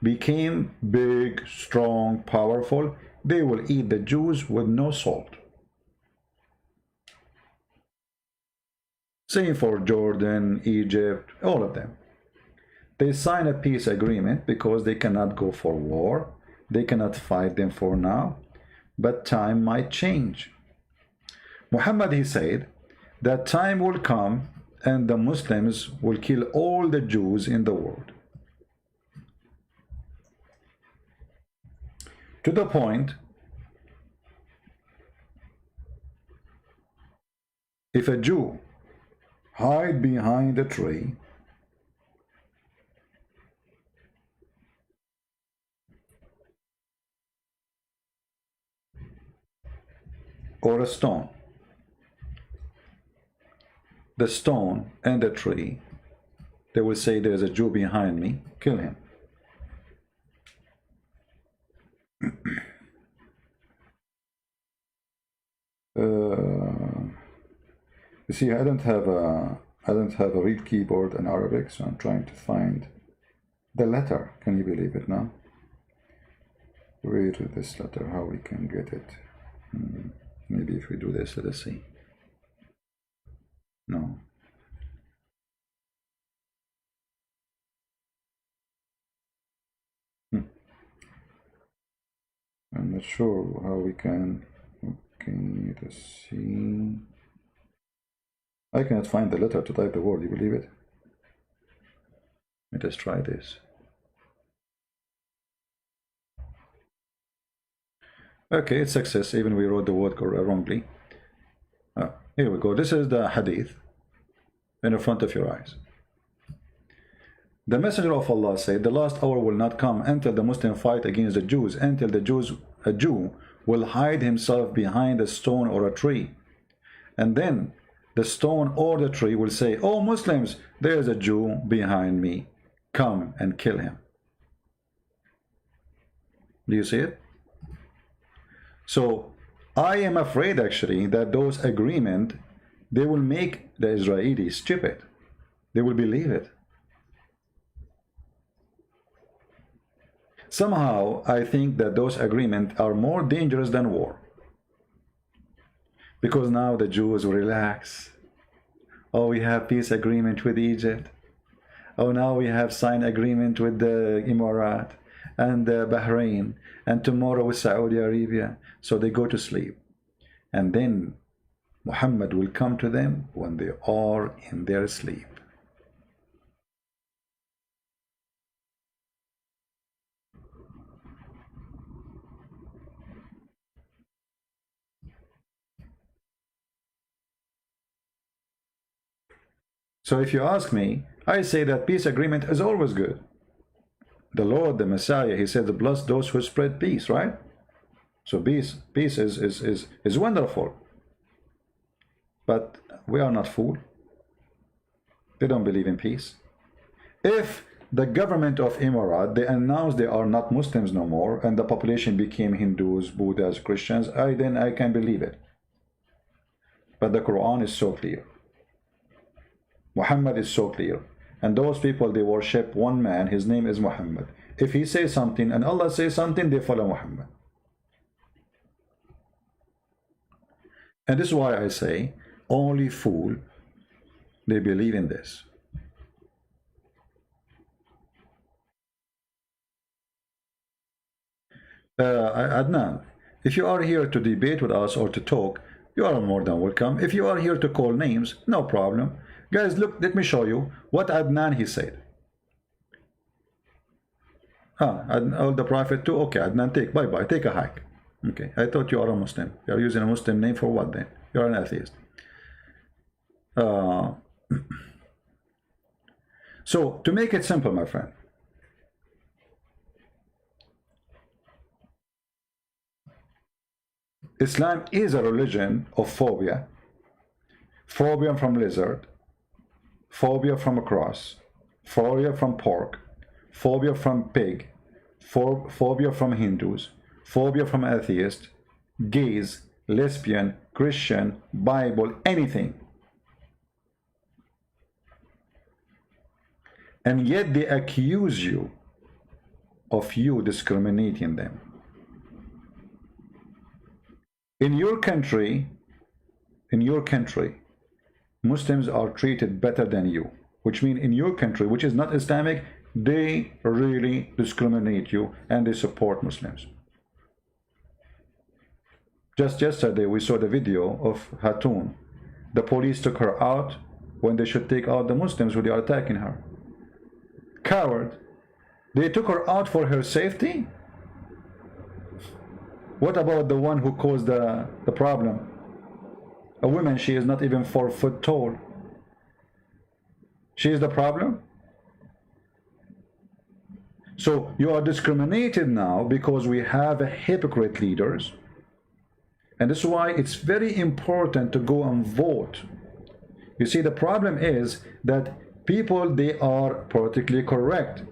became big, strong, powerful, they will eat the Jews with no salt. Same for Jordan, Egypt, all of them. They sign a peace agreement because they cannot go for war. They cannot fight them for now. But time might change. Muhammad, he said that time will come and the Muslims will kill all the Jews in the world. To the point, if a Jew hide behind a tree or a stone. The stone and the tree, they will say there's a Jew behind me, kill him. You see, I don't have a real keyboard in Arabic, so I'm trying to find the letter. Can you believe it now? Where is this letter? How we can get it? Maybe if we do this, let us see. No. I'm not sure how we can. Okay, let's see. I cannot find the letter to type the word. You believe it? Let us try this. Okay, it's success. Even we wrote the word wrongly. Here we go. This is the hadith in front of your eyes. The Messenger of Allah said, the last hour will not come until the Muslim fight against the Jews, until a Jew will hide himself behind a stone or a tree. And then the stone or the tree will say, "Oh Muslims, there is a Jew behind me. Come and kill him." Do you see it? So I am afraid actually that those agreements, they will make the Israelis stupid. They will believe it. Somehow I think that those agreements are more dangerous than war. Because now the Jews will relax. Oh, we have peace agreement with Egypt. Oh, now we have signed agreement with the Emirates and Bahrain, and tomorrow with Saudi Arabia. So they go to sleep. And then Muhammad will come to them when they are in their sleep. So if you ask me, I say that peace agreement is always good. The Lord, the Messiah, he said, bless those who spread peace, right? So peace is wonderful. But we are not fools. They don't believe in peace. If the government of Emirat, they announced they are not Muslims no more, and the population became Hindus, Buddhas, Christians, then I can believe it. But the Quran is so clear. Muhammad is so clear. And those people, they worship one man, his name is Muhammad. If he says something and Allah says something, they follow Muhammad. And this is why I say, only fool, they believe in this. Adnan, if you are here to debate with us or to talk, you are more than welcome. If you are here to call names, no problem. Guys, look, let me show you what Adnan he said. All the Prophet too? Okay, Adnan, bye-bye, take a hike. Okay, I thought you are a Muslim. You are using a Muslim name for what then? You are an atheist. So, to make it simple, my friend, Islam is a religion of phobia. Phobia from lizard, phobia from a cross, phobia from pork, phobia from pig, phobia from Hindus, phobia from atheists, gays, lesbian, Christian, Bible, anything. And yet they accuse you of you discriminating them. In your country, Muslims are treated better than you, which means in your country, which is not Islamic, they really discriminate you and they support Muslims. Just yesterday, we saw the video of Hatun. The police took her out when they should take out the Muslims who they are attacking her. Coward. They took her out for her safety? What about the one who caused the problem? A woman, she is not even 4 foot tall. She is the problem? So you are discriminated now because we have hypocrite leaders And this is why it's very important to go and vote. You see, the problem is that people, they are politically correct.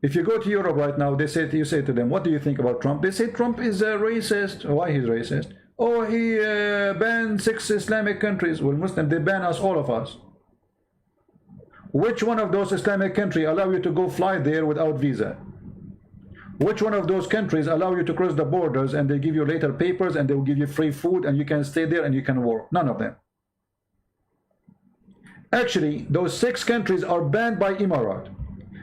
If you go to Europe right now, you say to them, what do you think about Trump? They say Trump is a racist. Why he's racist? Oh, he banned 6 Islamic countries. Well, Muslim, they ban us, all of us. Which one of those Islamic countries allow you to go fly there without visa? Which one of those countries allow you to cross the borders and they give you later papers and they will give you free food and you can stay there and you can work? None of them. Actually, those 6 countries are banned by Emirat.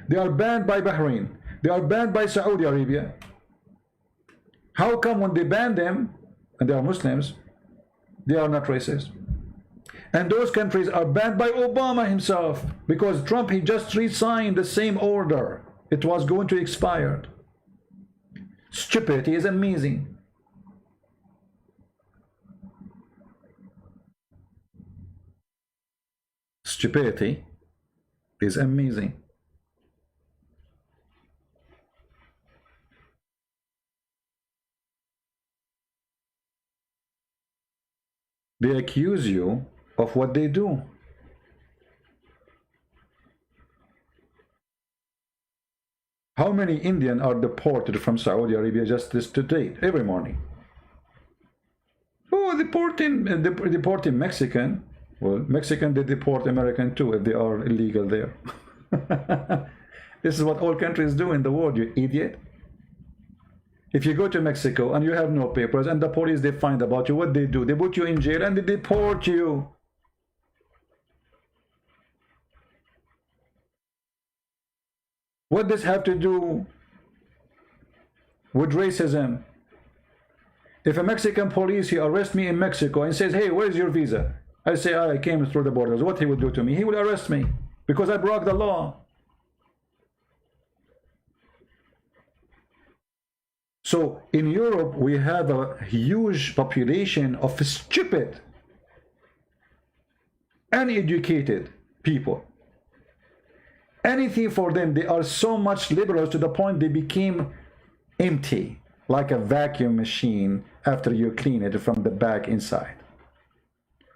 They are banned by Bahrain. They are banned by Saudi Arabia. How come when they ban them, and they are Muslims, they are not racist? And those countries are banned by Obama himself, because Trump, he just re-signed the same order. It was going to expire. Stupidity is amazing. Stupidity is amazing. They accuse you of what they do. How many Indians are deported from Saudi Arabia just this today, every morning? Oh, deporting Mexican. Well, Mexican, they deport American too if they are illegal there. This is what all countries do in the world, you idiot. If you go to Mexico and you have no papers and the police, they find about you, what they do? They put you in jail and they deport you. What does this have to do with racism? If a Mexican police, he arrests me in Mexico and says, hey, where's your visa? I say, I came through the borders. What he would do to me? He would arrest me because I broke the law. So in Europe, we have a huge population of stupid, uneducated people. Anything for them, they are so much liberal to the point they became empty, like a vacuum machine after you clean it from the back inside.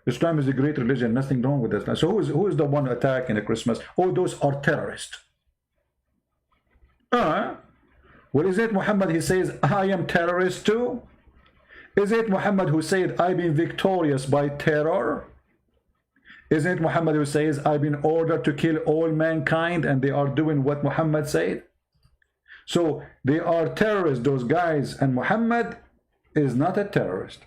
Islam is a great religion, nothing wrong with Islam. So who is the one attacking at Christmas? Oh, those are terrorists. Well, is it Muhammad, he says, I am terrorist too? Is it Muhammad who said, I've been victorious by terror? Isn't it Muhammad who says, I've been ordered to kill all mankind, and they are doing what Muhammad said? So they are terrorists, those guys, and Muhammad is not a terrorist.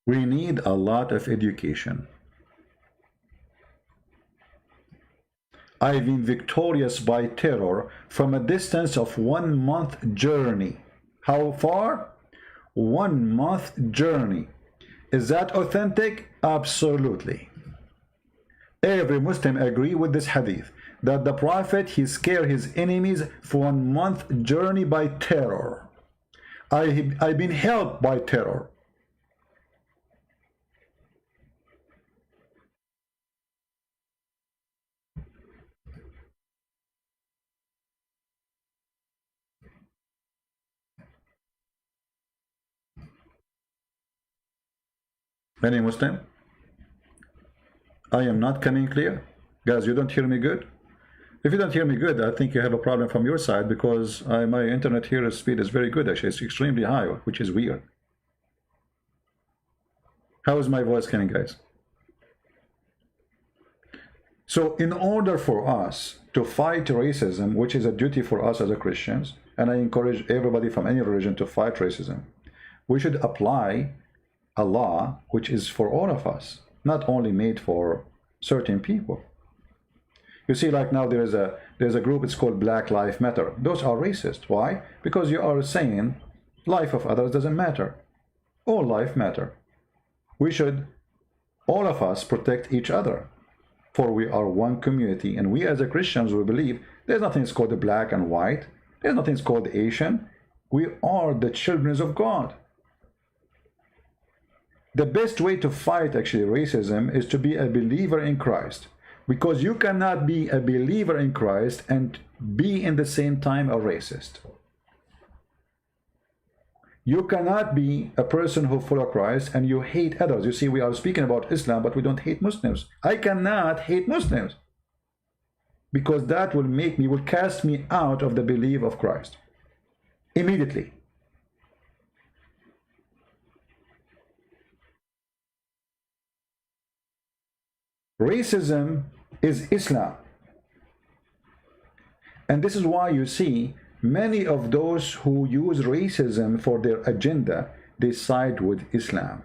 We need a lot of education. I've been victorious by terror from a distance of 1 month journey. How far? 1 month journey. Is that authentic? Absolutely. Every Muslim agree with this hadith, that the Prophet, he scared his enemies for 1 month journey by terror. I've been helped by terror. Any Muslim? I am not coming clear? Guys, you don't hear me good? If you don't hear me good, I think you have a problem from your side, because my internet here speed is very good, actually. It's extremely high, which is weird. How is my voice coming, guys? So in order for us to fight racism, which is a duty for us as a Christians, and I encourage everybody from any religion to fight racism, we should apply a law which is for all of us, not only made for certain people. You see, like now there's a group, it's called Black Lives Matter. Those are racist. Why? Because you are saying life of others doesn't matter. All life matter. We should, all of us, protect each other, for we are one community, and we as a Christians, we believe there's nothing called black and white, there's nothing called Asian. We are the children of God. The best way to fight actually racism is to be a believer in Christ. Because you cannot be a believer in Christ and be in the same time a racist. You cannot be a person who follows Christ and you hate others. You see, we are speaking about Islam, but we don't hate Muslims. I cannot hate Muslims, because that will cast me out of the belief of Christ immediately. Racism is Islam. And this is why you see many of those who use racism for their agenda, they side with Islam,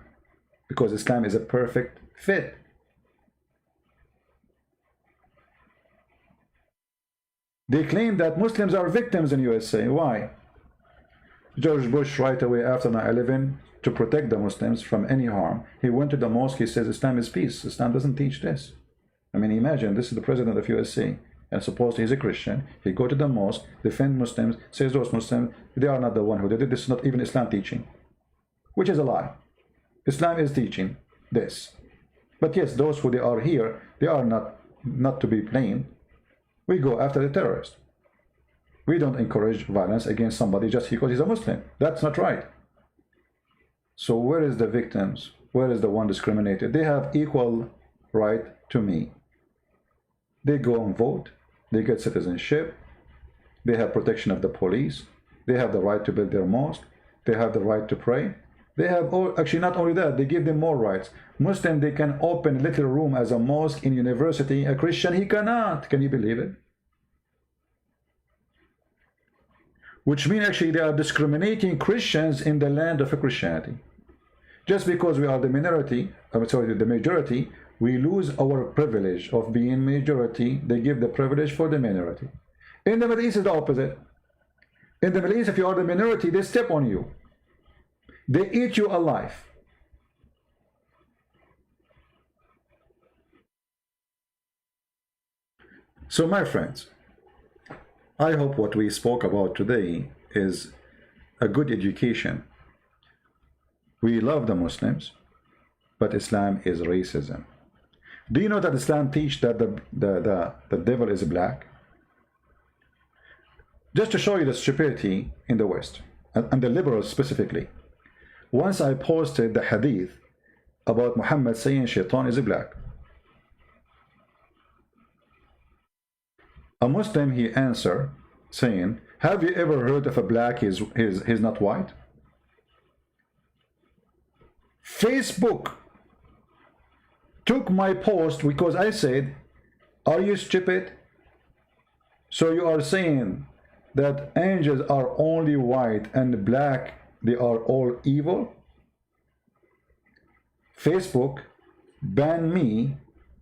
because Islam is a perfect fit. They claim that Muslims are victims in USA. Why? George Bush, right away after 9/11, to protect the Muslims from any harm, he went to the mosque. He says Islam is peace. Islam doesn't teach this. I mean, imagine, this is the president of USA, and supposedly he's a Christian. He go to the mosque, defend Muslims, says those Muslims, they are not the one who did it. This is not even Islam teaching, which is a lie. Islam is teaching this. But yes, those who they are here, they are not to be blamed. We go after the terrorist. We don't encourage violence against somebody just because he's a Muslim. That's not right. So where is the victims? Where is the one discriminated? They have equal right to me. They go and vote. They get citizenship. They have protection of the police. They have the right to build their mosque. They have the right to pray. They have, actually not only that, they give them more rights. Muslim, they can open a little room as a mosque in university. A Christian, he cannot. Can you believe it? Which means actually they are discriminating Christians in the land of Christianity. Just because we are the minority, the majority, we lose our privilege of being majority. They give the privilege for the minority. In the Middle East, it's the opposite. In the Middle East, if you are the minority, they step on you. They eat you alive. So my friends, I hope what we spoke about today is a good education. We love the Muslims, but Islam is racism. Do you know that Islam teaches that the devil is black? Just to show you the stupidity in the West, and the liberals specifically. Once I posted the hadith about Muhammad saying Shaitan is black. A Muslim, he answered saying, have you ever heard of a black is not white? Facebook took my post because I said, are you stupid? So you are saying that angels are only white and black, they are all evil? Facebook banned me,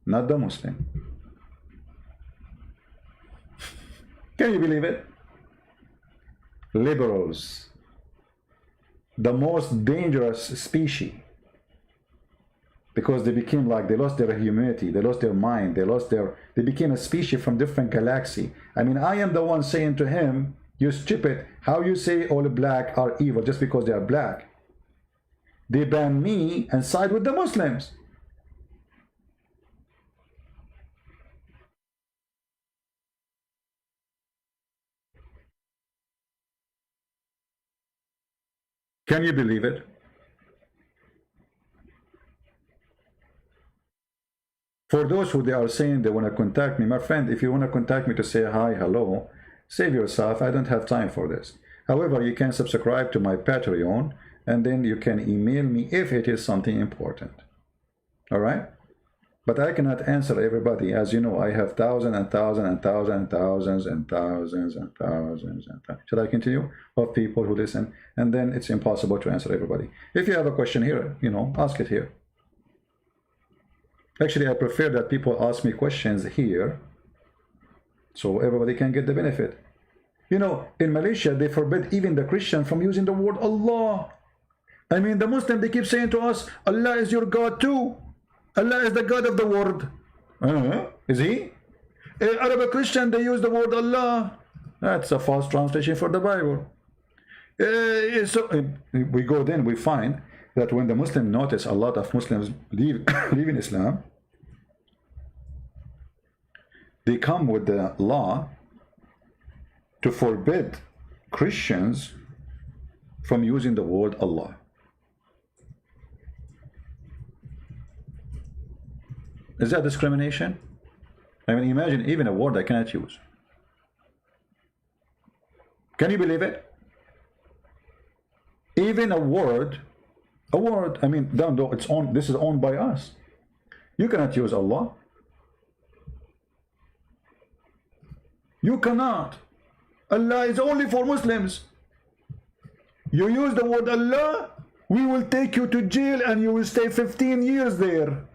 not the Muslim. Can you believe it? Liberals, the most dangerous species, because they became like, they lost their humanity, they lost their mind, they became a species from different galaxy. I mean, I am the one saying to him, you stupid, how you say all black are evil just because they are black? They ban me and side with the Muslims. Can you believe it? For those who they are saying they want to contact me, my friend, if you want to contact me to say hi, hello, save yourself. I don't have time for this. However, you can subscribe to my Patreon, and then you can email me if it is something important. All right? But I cannot answer everybody. As you know, I have thousands and thousands and thousands and thousands and thousands and thousands and thousands. Should I continue? Of people who listen, and then it's impossible to answer everybody. If you have a question here, you know, ask it here. Actually, I prefer that people ask me questions here so everybody can get the benefit. You know, in Malaysia, they forbid even the Christian from using the word Allah. I mean, the Muslim, they keep saying to us, Allah is your God too. Allah is the God of the world. Is he? Arab Christian, they use the word Allah. That's a false translation for the Bible. So we go then, we find that when the Muslim notice a lot of Muslims leave in Islam, they come with the law to forbid Christians from using the word Allah. Is that discrimination? I mean, imagine even a word I cannot use. Can you believe it? Even a word, I mean, down though it's owned, this is owned by us. You cannot use Allah. You cannot. Allah is only for Muslims. You use the word Allah, we will take you to jail and you will stay 15 years there.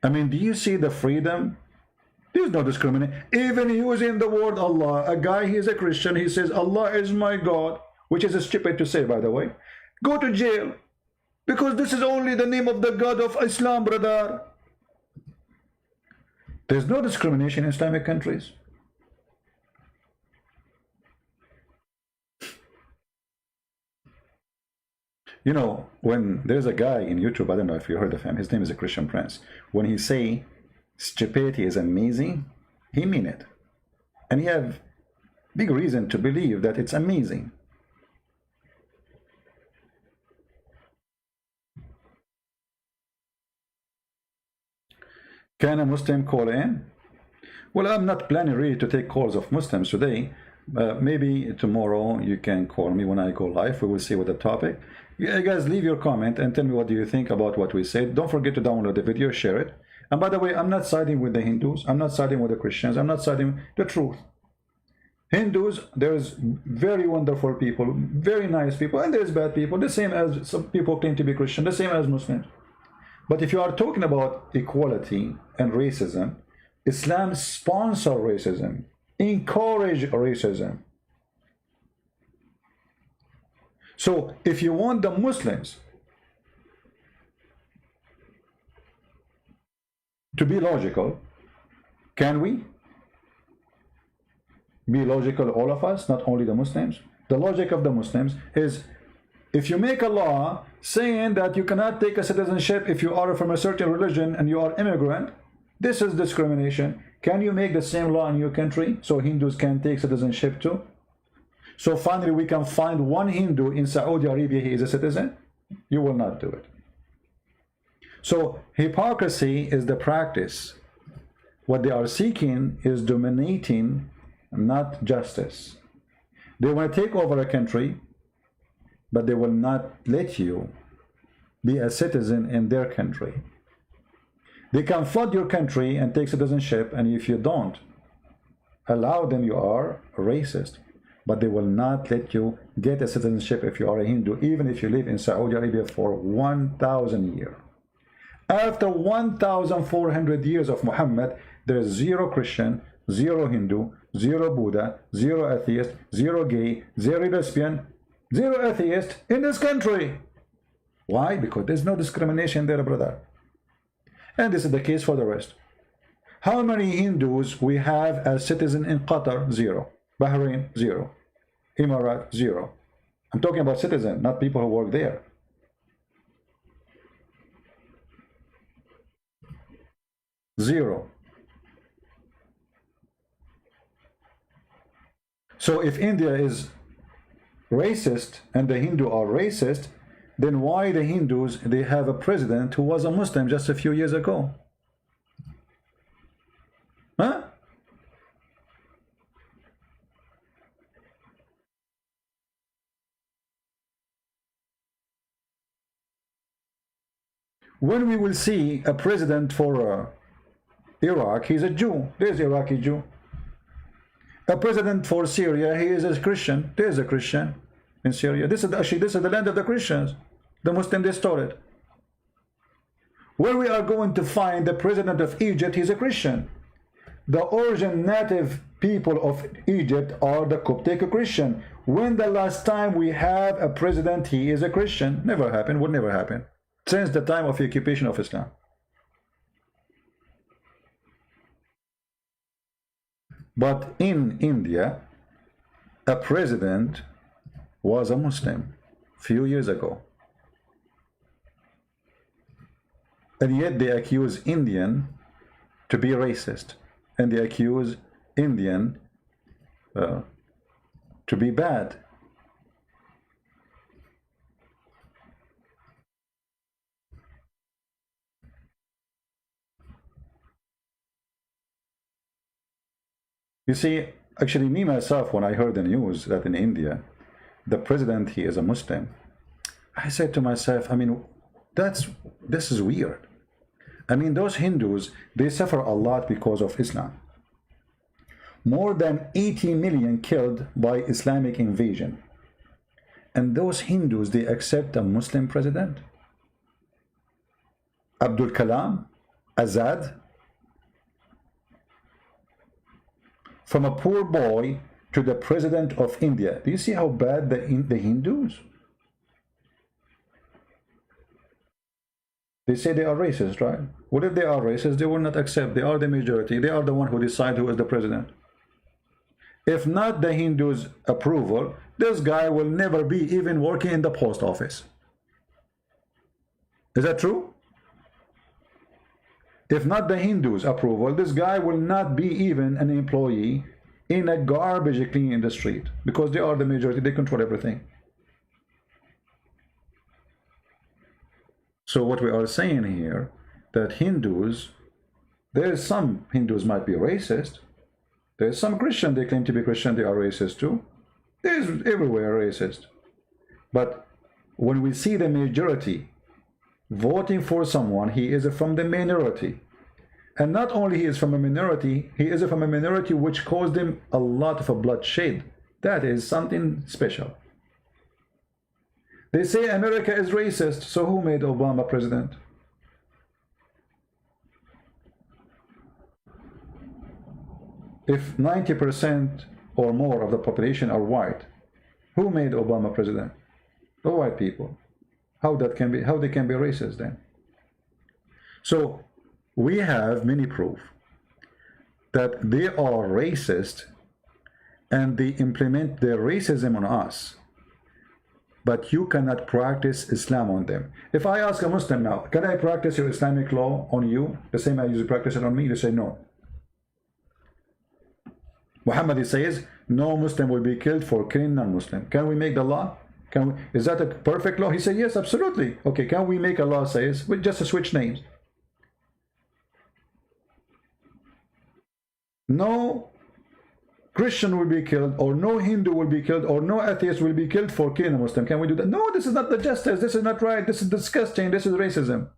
I mean, do you see the freedom? There's no discrimination. Even using the word Allah, a guy, he's a Christian, he says, Allah is my God, which is stupid to say, by the way. Go to jail. Because this is only the name of the God of Islam, brother. There's no discrimination in Islamic countries. You know, when there's a guy in YouTube, I don't know if you heard of him, his name is a Christian Prince. When he say stupidity is amazing, he mean it. And he have big reason to believe that it's amazing. Can a Muslim call in? Well, I'm not planning really to take calls of Muslims today. Maybe tomorrow you can call me when I go live. We will see what the topic. You guys leave your comment and tell me what do you think about what we said. Don't forget to download the video, share it. And by the way, I'm not siding with the Hindus. I'm not siding with the Christians. I'm not siding the truth. Hindus, there's very wonderful people, very nice people, and there's bad people, the same as some people claim to be Christian, the same as Muslims. But if you are talking about equality and racism, Islam sponsors racism, encourage racism. So if you want the Muslims to be logical, can we be logical, all of us, not only the Muslims? The logic of the Muslims is, if you make a law saying that you cannot take a citizenship if you are from a certain religion and you are immigrant, this is discrimination. Can you make the same law in your country so Hindus can take citizenship too? So finally we can find one Hindu in Saudi Arabia, he is a citizen? You will not do it. So hypocrisy is the practice. What they are seeking is dominating, not justice. They want to take over a country, but they will not let you be a citizen in their country. They can flood your country and take citizenship, and if you don't allow them, you are a racist. But they will not let you get a citizenship if you are a Hindu, even if you live in Saudi Arabia for 1,000 years. After 1,400 years of Muhammad, there is zero Christian, zero Hindu, zero Buddha, zero atheist, zero gay, zero lesbian, zero atheist in this country. Why? Because there's no discrimination there, brother. And this is the case for the rest. How many Hindus we have as citizens in Qatar? Zero. Bahrain? Zero. Emirat? Zero. I'm talking about citizens, not people who work there. Zero. So if India is racist and the Hindu are racist, then why the Hindus, they have a president who was a Muslim just a few years ago? Huh? When we will see a president for Iraq, he's a Jew. There's Iraqi Jew. A president for Syria, he is a Christian. There's a Christian in Syria. This is the land of the Christians. The Muslims, they stole it. Where we are going to find the president of Egypt, he's a Christian. The origin native people of Egypt are the Coptic Christian. When the last time we have a president, he is a Christian? Never happened, would never happen. Since the time of the occupation of Islam. But in India, a president was a Muslim a few years ago. And yet they accuse Indian to be racist, and they accuse Indian to be bad. You see, actually me myself, when I heard the news that in India the president, he is a Muslim, I said to myself, I mean, this is weird. I mean, those Hindus, they suffer a lot because of Islam. More than 80 million killed by Islamic invasion. And those Hindus, they accept a Muslim president. Abdul Kalam, Azad, from a poor boy to the president of India. Do you see how bad the Hindus? They say they are racist, right? What if they are racist? They will not accept. They are the majority. They are the one who decide who is the president. If not the Hindus' approval, this guy will never be even working in the post office. Is that true? If not the Hindus' approval, this guy will not be even an employee in a garbage cleaning in the street, because they are the majority. They control everything. So what we are saying here, that Hindus, there's some Hindus might be racist. There's some Christian, they claim to be Christian, they are racist too. There's everywhere racist. But when we see the majority voting for someone, he is from the minority. And not only he is from a minority, he is from a minority which caused him a lot of bloodshed. That is something special. They say America is racist, so who made Obama president? If 90% or more of the population are white, who made Obama president? The white people. How they can be racist then? So we have many proof that they are racist and they implement their racism on us. But you cannot practice Islam on them. If I ask a Muslim now, can I practice your Islamic law on you the same as you practice it on me? You say no. Muhammad says no Muslim will be killed for killing non-Muslim. Can we make the law? Is that a perfect law? He said yes, absolutely. Okay, can we make a law says with just to switch names? No Christian will be killed, or no Hindu will be killed, or no atheist will be killed for killing a Muslim. Can we do that? No, this is not the justice. This is not right. This is disgusting. This is racism.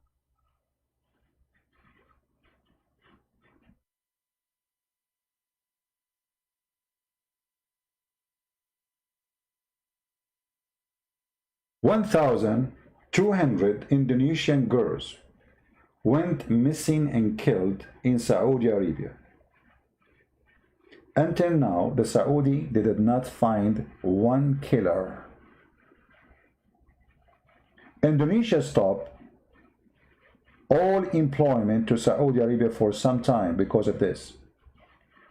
(1,200) Indonesian girls went missing and killed in Saudi Arabia. Until now, the Saudi did not find one killer. Indonesia stopped all employment to Saudi Arabia for some time because of this.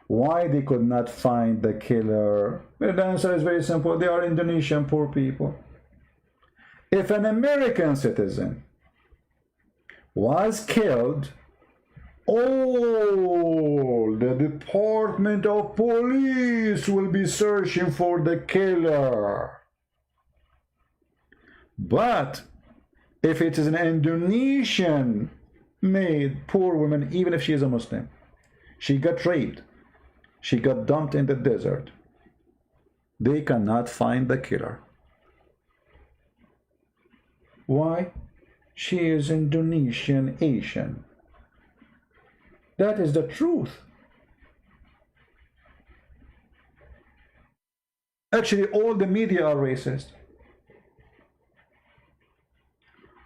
Why they could not find the killer? Well, the answer is very simple. They are Indonesian poor people. If an American citizen was killed, all the Department of Police will be searching for the killer. But if it is an Indonesian made poor woman, even if she is a Muslim, she got raped, she got dumped in the desert, they cannot find the killer. Why? She is Indonesian Asian. That is the truth. Actually, all the media are racist.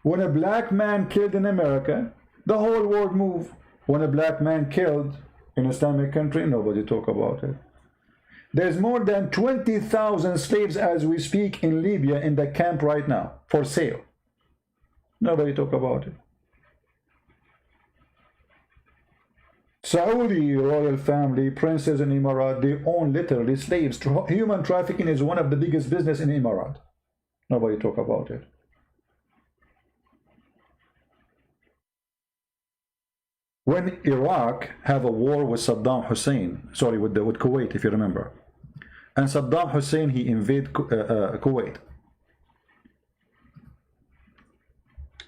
When a black man killed in America, the whole world moved. When a black man killed in an Islamic country, nobody talk about it. There's more than 20,000 slaves as we speak in Libya in the camp right now for sale. Nobody talk about it. Saudi royal family, princes in Emirat, they own literally slaves. Human trafficking is one of the biggest business in Emirat. Nobody talk about it. When Iraq have a war with Saddam Hussein, sorry, with Kuwait, if you remember, and Saddam Hussein, he invaded Kuwait.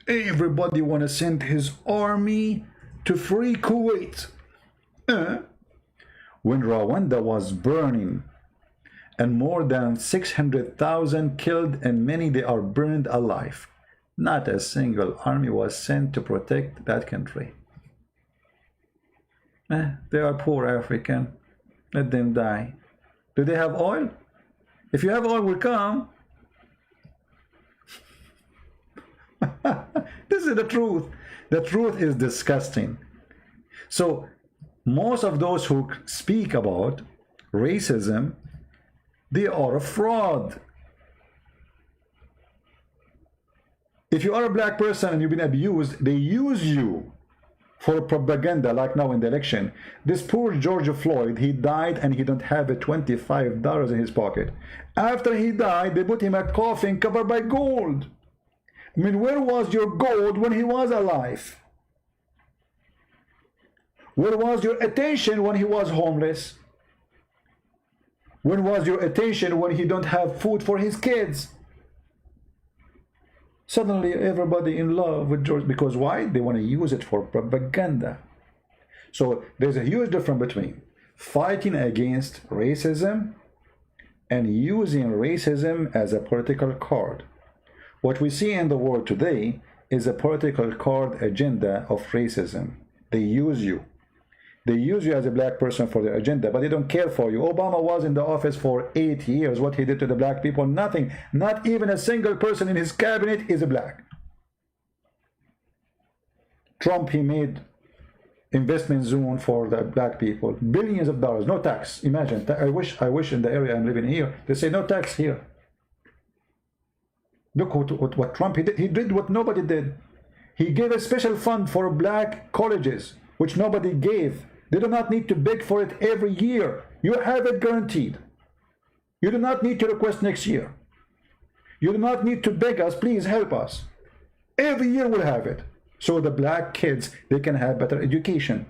Everybody want to send his army to free Kuwait. When Rwanda was burning and more than 600,000 killed and many they are burned alive, not a single army was sent to protect that country. They are poor African. Let them die. Do they have oil? If you have oil, we'll come. This is the truth. The truth is disgusting. So most of those who speak about racism, they are a fraud. If you are a black person and you've been abused, they use you for propaganda, like now in the election. This poor George Floyd, he died and he don't have a $25 in his pocket. After he died, they put him in a coffin covered by gold. I mean, where was your gold when he was alive? Where was your attention when he was homeless? When was your attention when he don't have food for his kids? Suddenly everybody in love with George, because why? They want to use it for propaganda. So there's a huge difference between fighting against racism and using racism as a political card. What we see in the world today is a political card agenda of racism. They use you. They use you as a black person for their agenda, but they don't care for you. Obama was in the office for 8 years. What he did to the black people, nothing. Not even a single person in his cabinet is a black. Trump, he made investment zone for the black people. Billions of dollars, no tax. Imagine, I wish in the area I'm living here, they say no tax here. Look what Trump, he did what nobody did. He gave a special fund for black colleges, which nobody gave. They do not need to beg for it every year. You have it guaranteed. You do not need to request next year. You do not need to beg us, please help us. Every year we'll have it. So the black kids, they can have better education.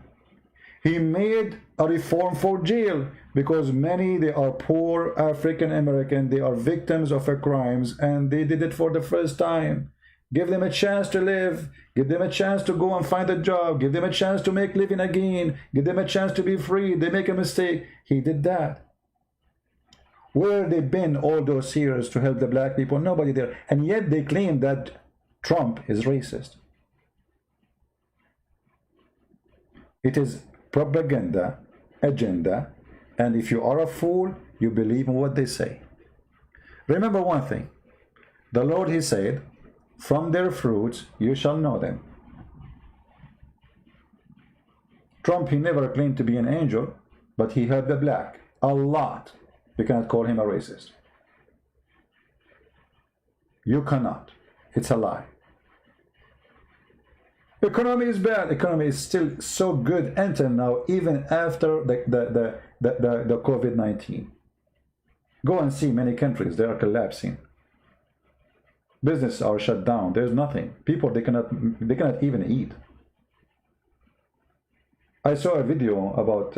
He made a reform for jail because many, they are poor African American, they are victims of crimes and they did it for the first time. Give them a chance to live. Give them a chance to go and find a job. Give them a chance to make living again. Give them a chance to be free. They make a mistake. He did that. Where they been all those years to help the black people? Nobody there. And yet they claim that Trump is racist. It is propaganda, agenda, and if you are a fool, you believe in what they say. Remember one thing. The Lord, he said, from their fruits you shall know them. Trump, he never claimed to be an angel, but he helped the black a lot. You cannot call him a racist. You cannot. It's a lie. Economy is bad. Economy is still so good until now, even after the COVID-19. Go and see many countries, they are collapsing. Businesses are shut down. There's nothing. People, they cannot even eat. I saw a video about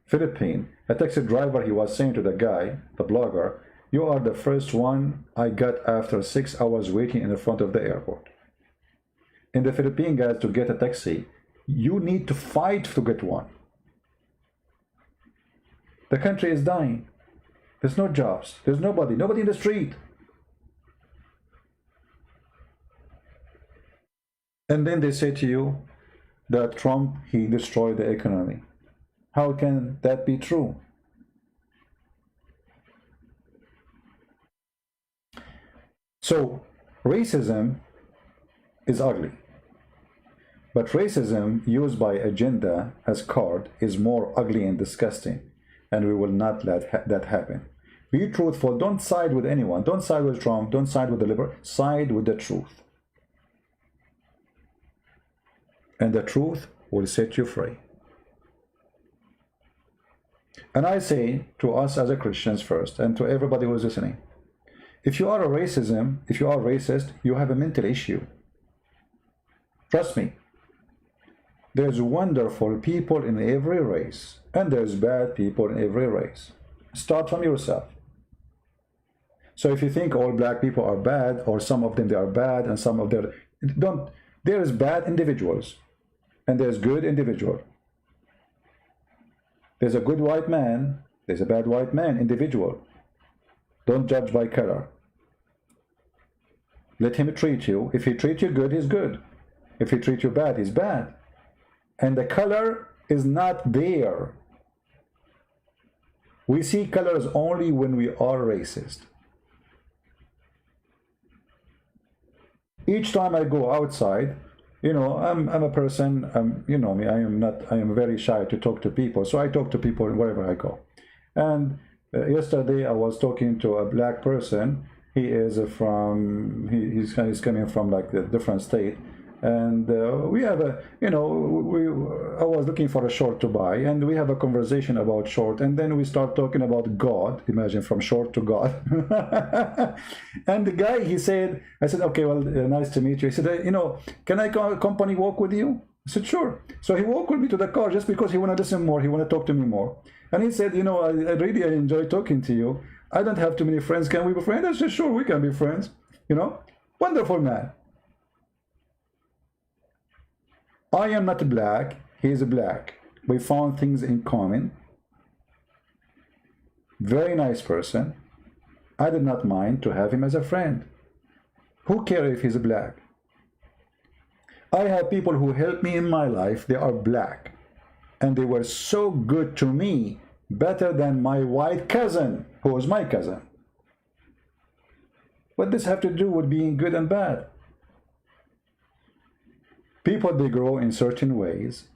Philippines. A taxi driver, he was saying to the guy, the blogger, you are the first one I got after 6 hours waiting in the front of the airport. In the Philippine, guys, to get a taxi, you need to fight to get one. The country is dying. There's no jobs. There's nobody in the street. And then they say to you that Trump, he destroyed the economy. How can that be true? So, racism is ugly. But racism used by agenda as card is more ugly and disgusting. And we will not let that happen. Be truthful. Don't side with anyone. Don't side with Trump. Don't side with the liberal. Side with the truth. And the truth will set you free. And I say to us as a Christians first, and to everybody who is listening, if you are if you are racist, you have a mental issue. Trust me. There's wonderful people in every race, and there's bad people in every race. Start from yourself. So if you think all black people are bad, or some of them they are bad, and some of them don't, there is bad individuals, and there's good individual. There's a good white man, there's a bad white man, individual. Don't judge by color. Let him treat you. If he treats you good, he's good. If he treats you bad, he's bad. And the color is not there. We see colors only when we are racist. Each time I go outside, you know, I'm a person, you know me, I am very shy to talk to people. So I talk to people wherever I go. And yesterday I was talking to a black person. He is from, he's coming from like a different state. And we have a, you know, I was looking for a short to buy, and we have a conversation about short, and then we start talking about God. Imagine, from short to God. And the guy, he said, I said, okay, well, nice to meet you. He said, you know, can I company walk with you? I said, sure. So he walked with me to the car just because he want to listen more, he want to talk to me more. And he said, you know, I really enjoy talking to you. I don't have too many friends. Can we be friends? I said, sure, we can be friends. You know, wonderful man. I am not black, he is black. We found things in common. Very nice person. I did not mind to have him as a friend. Who cares if he's black? I have people who help me in my life, they are black. And they were so good to me, better than my white cousin, who was my cousin. What does this have to do with being good and bad? People, they grow in certain ways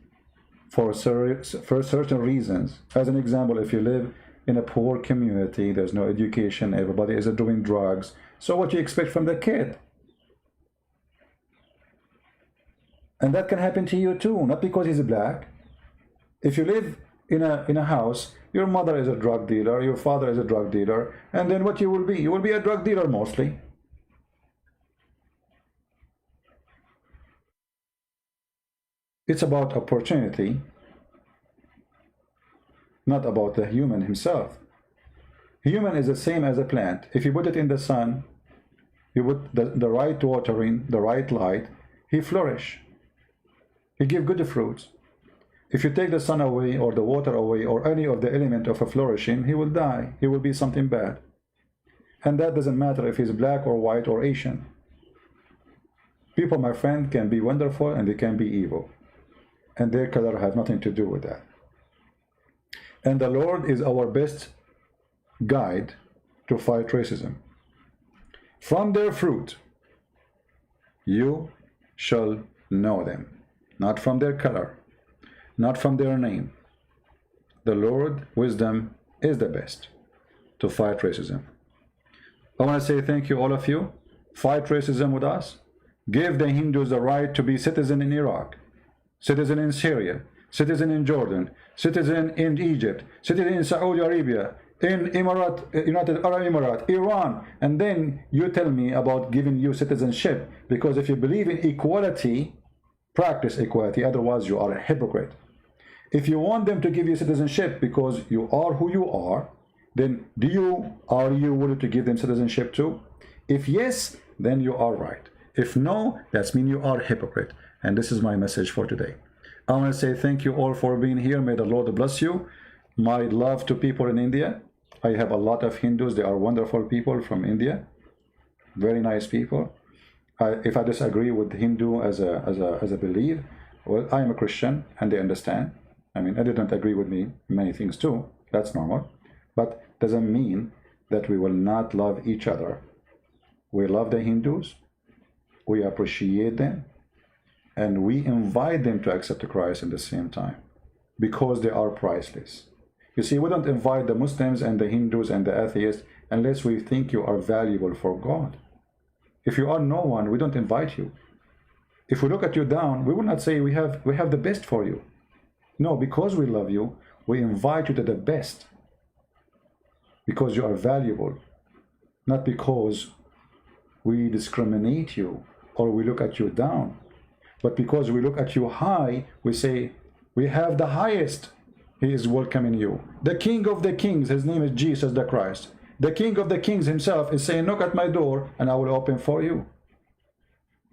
for certain reasons. As an example, if you live in a poor community, there's no education, everybody is doing drugs. So what do you expect from the kid? And that can happen to you too, not because he's black. If you live in a house, your mother is a drug dealer, your father is a drug dealer, and then what you will be? You will be a drug dealer mostly. It's about opportunity, not about the human himself. Human is the same as a plant. If you put it in the sun, you put the right watering, the right light, he flourish. He give good fruits. If you take the sun away or the water away or any of the element of a flourishing, he will die. He will be something bad. And that doesn't matter if he's black or white or Asian. People, my friend, can be wonderful and they can be evil. And their color has nothing to do with that. And the Lord is our best guide to fight racism. From their fruit you shall know them, not from their color, not from their name. The Lord, wisdom, is the best to fight racism. I want to say thank you, all of you. Fight racism with us. Give the Hindus the right to be citizen in Iraq, citizen in Syria, citizen in Jordan, citizen in Egypt, citizen in Saudi Arabia, in United Arab Emirates, Iran, and then you tell me about giving you citizenship. Because if you believe in equality, practice equality, otherwise you are a hypocrite. If you want them to give you citizenship because you are who you are, then are you willing to give them citizenship too? If yes, then you are right. If no, that means you are a hypocrite. And this is my message for today. I want to say thank you all for being here. May the Lord bless you. My love to people in India. I have a lot of Hindus. They are wonderful people from India. Very nice people. If I disagree with Hindu as a belief, well, I am a Christian and they understand. I mean, they don't agree with me in many things too. That's normal. But doesn't mean that we will not love each other. We love the Hindus. We appreciate them. And we invite them to accept Christ at the same time, because they are priceless. You see, we don't invite the Muslims and the Hindus and the atheists unless we think you are valuable for God. If you are no one, we don't invite you. If we look at you down, we will not say we have the best for you. No, because we love you, we invite you to the best. Because you are valuable, not because we discriminate you or we look at you down. But because we look at you high, we say, we have the highest. He is welcoming you. The King of the Kings, his name is Jesus the Christ. The King of the Kings himself is saying, knock at my door and I will open for you.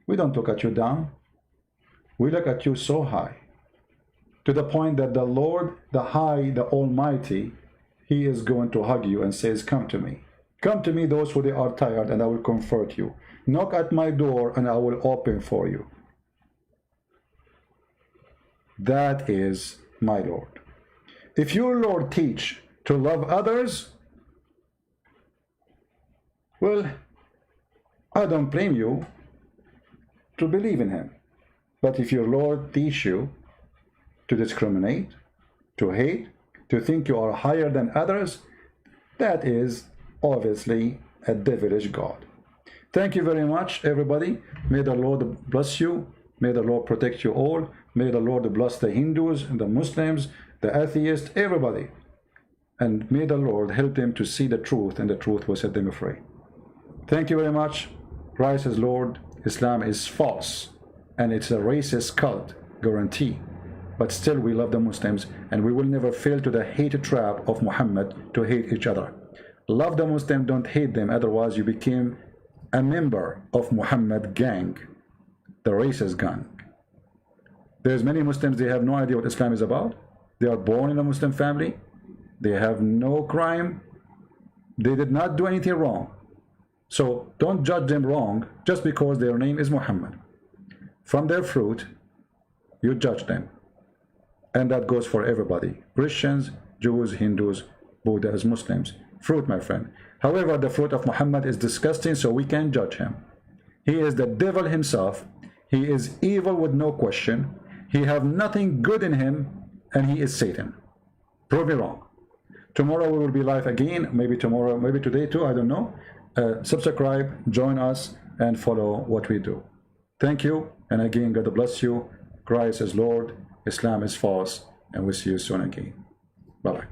We don't look at you down. We look at you so high. To the point that the Lord, the High, the Almighty, He is going to hug you and says, come to me. Come to me, those who they are tired, and I will comfort you. Knock at my door and I will open for you. That is my Lord. If your Lord teach to love others, well, I don't blame you to believe in him. But if your Lord teach you to discriminate, to hate, to think you are higher than others, that is obviously a devilish God. Thank you very much, everybody. May the Lord bless you. May the Lord protect you all. May the Lord bless the Hindus, the Muslims, the atheists, everybody. And may the Lord help them to see the truth, and the truth will set them free. Thank you very much. Christ is Lord. Islam is false. And it's a racist cult, guarantee. But still we love the Muslims, and we will never fail to the hate trap of Muhammad to hate each other. Love the Muslim, don't hate them, otherwise you became a member of Muhammad gang, the racist gang. There's many Muslims, they have no idea what Islam is about. They are born in a Muslim family. They have no crime. They did not do anything wrong. So don't judge them wrong just because their name is Muhammad. From their fruit, you judge them. And that goes for everybody. Christians, Jews, Hindus, Buddhists, Muslims. Fruit, my friend. However, the fruit of Muhammad is disgusting, so we can't judge him. He is the devil himself. He is evil with no question. He have nothing good in him, and he is Satan. Prove me wrong. Tomorrow we will be live again. Maybe tomorrow, maybe today too, I don't know. Subscribe, join us, and follow what we do. Thank you, and again, God bless you. Christ is Lord, Islam is false, and we'll see you soon again. Bye-bye.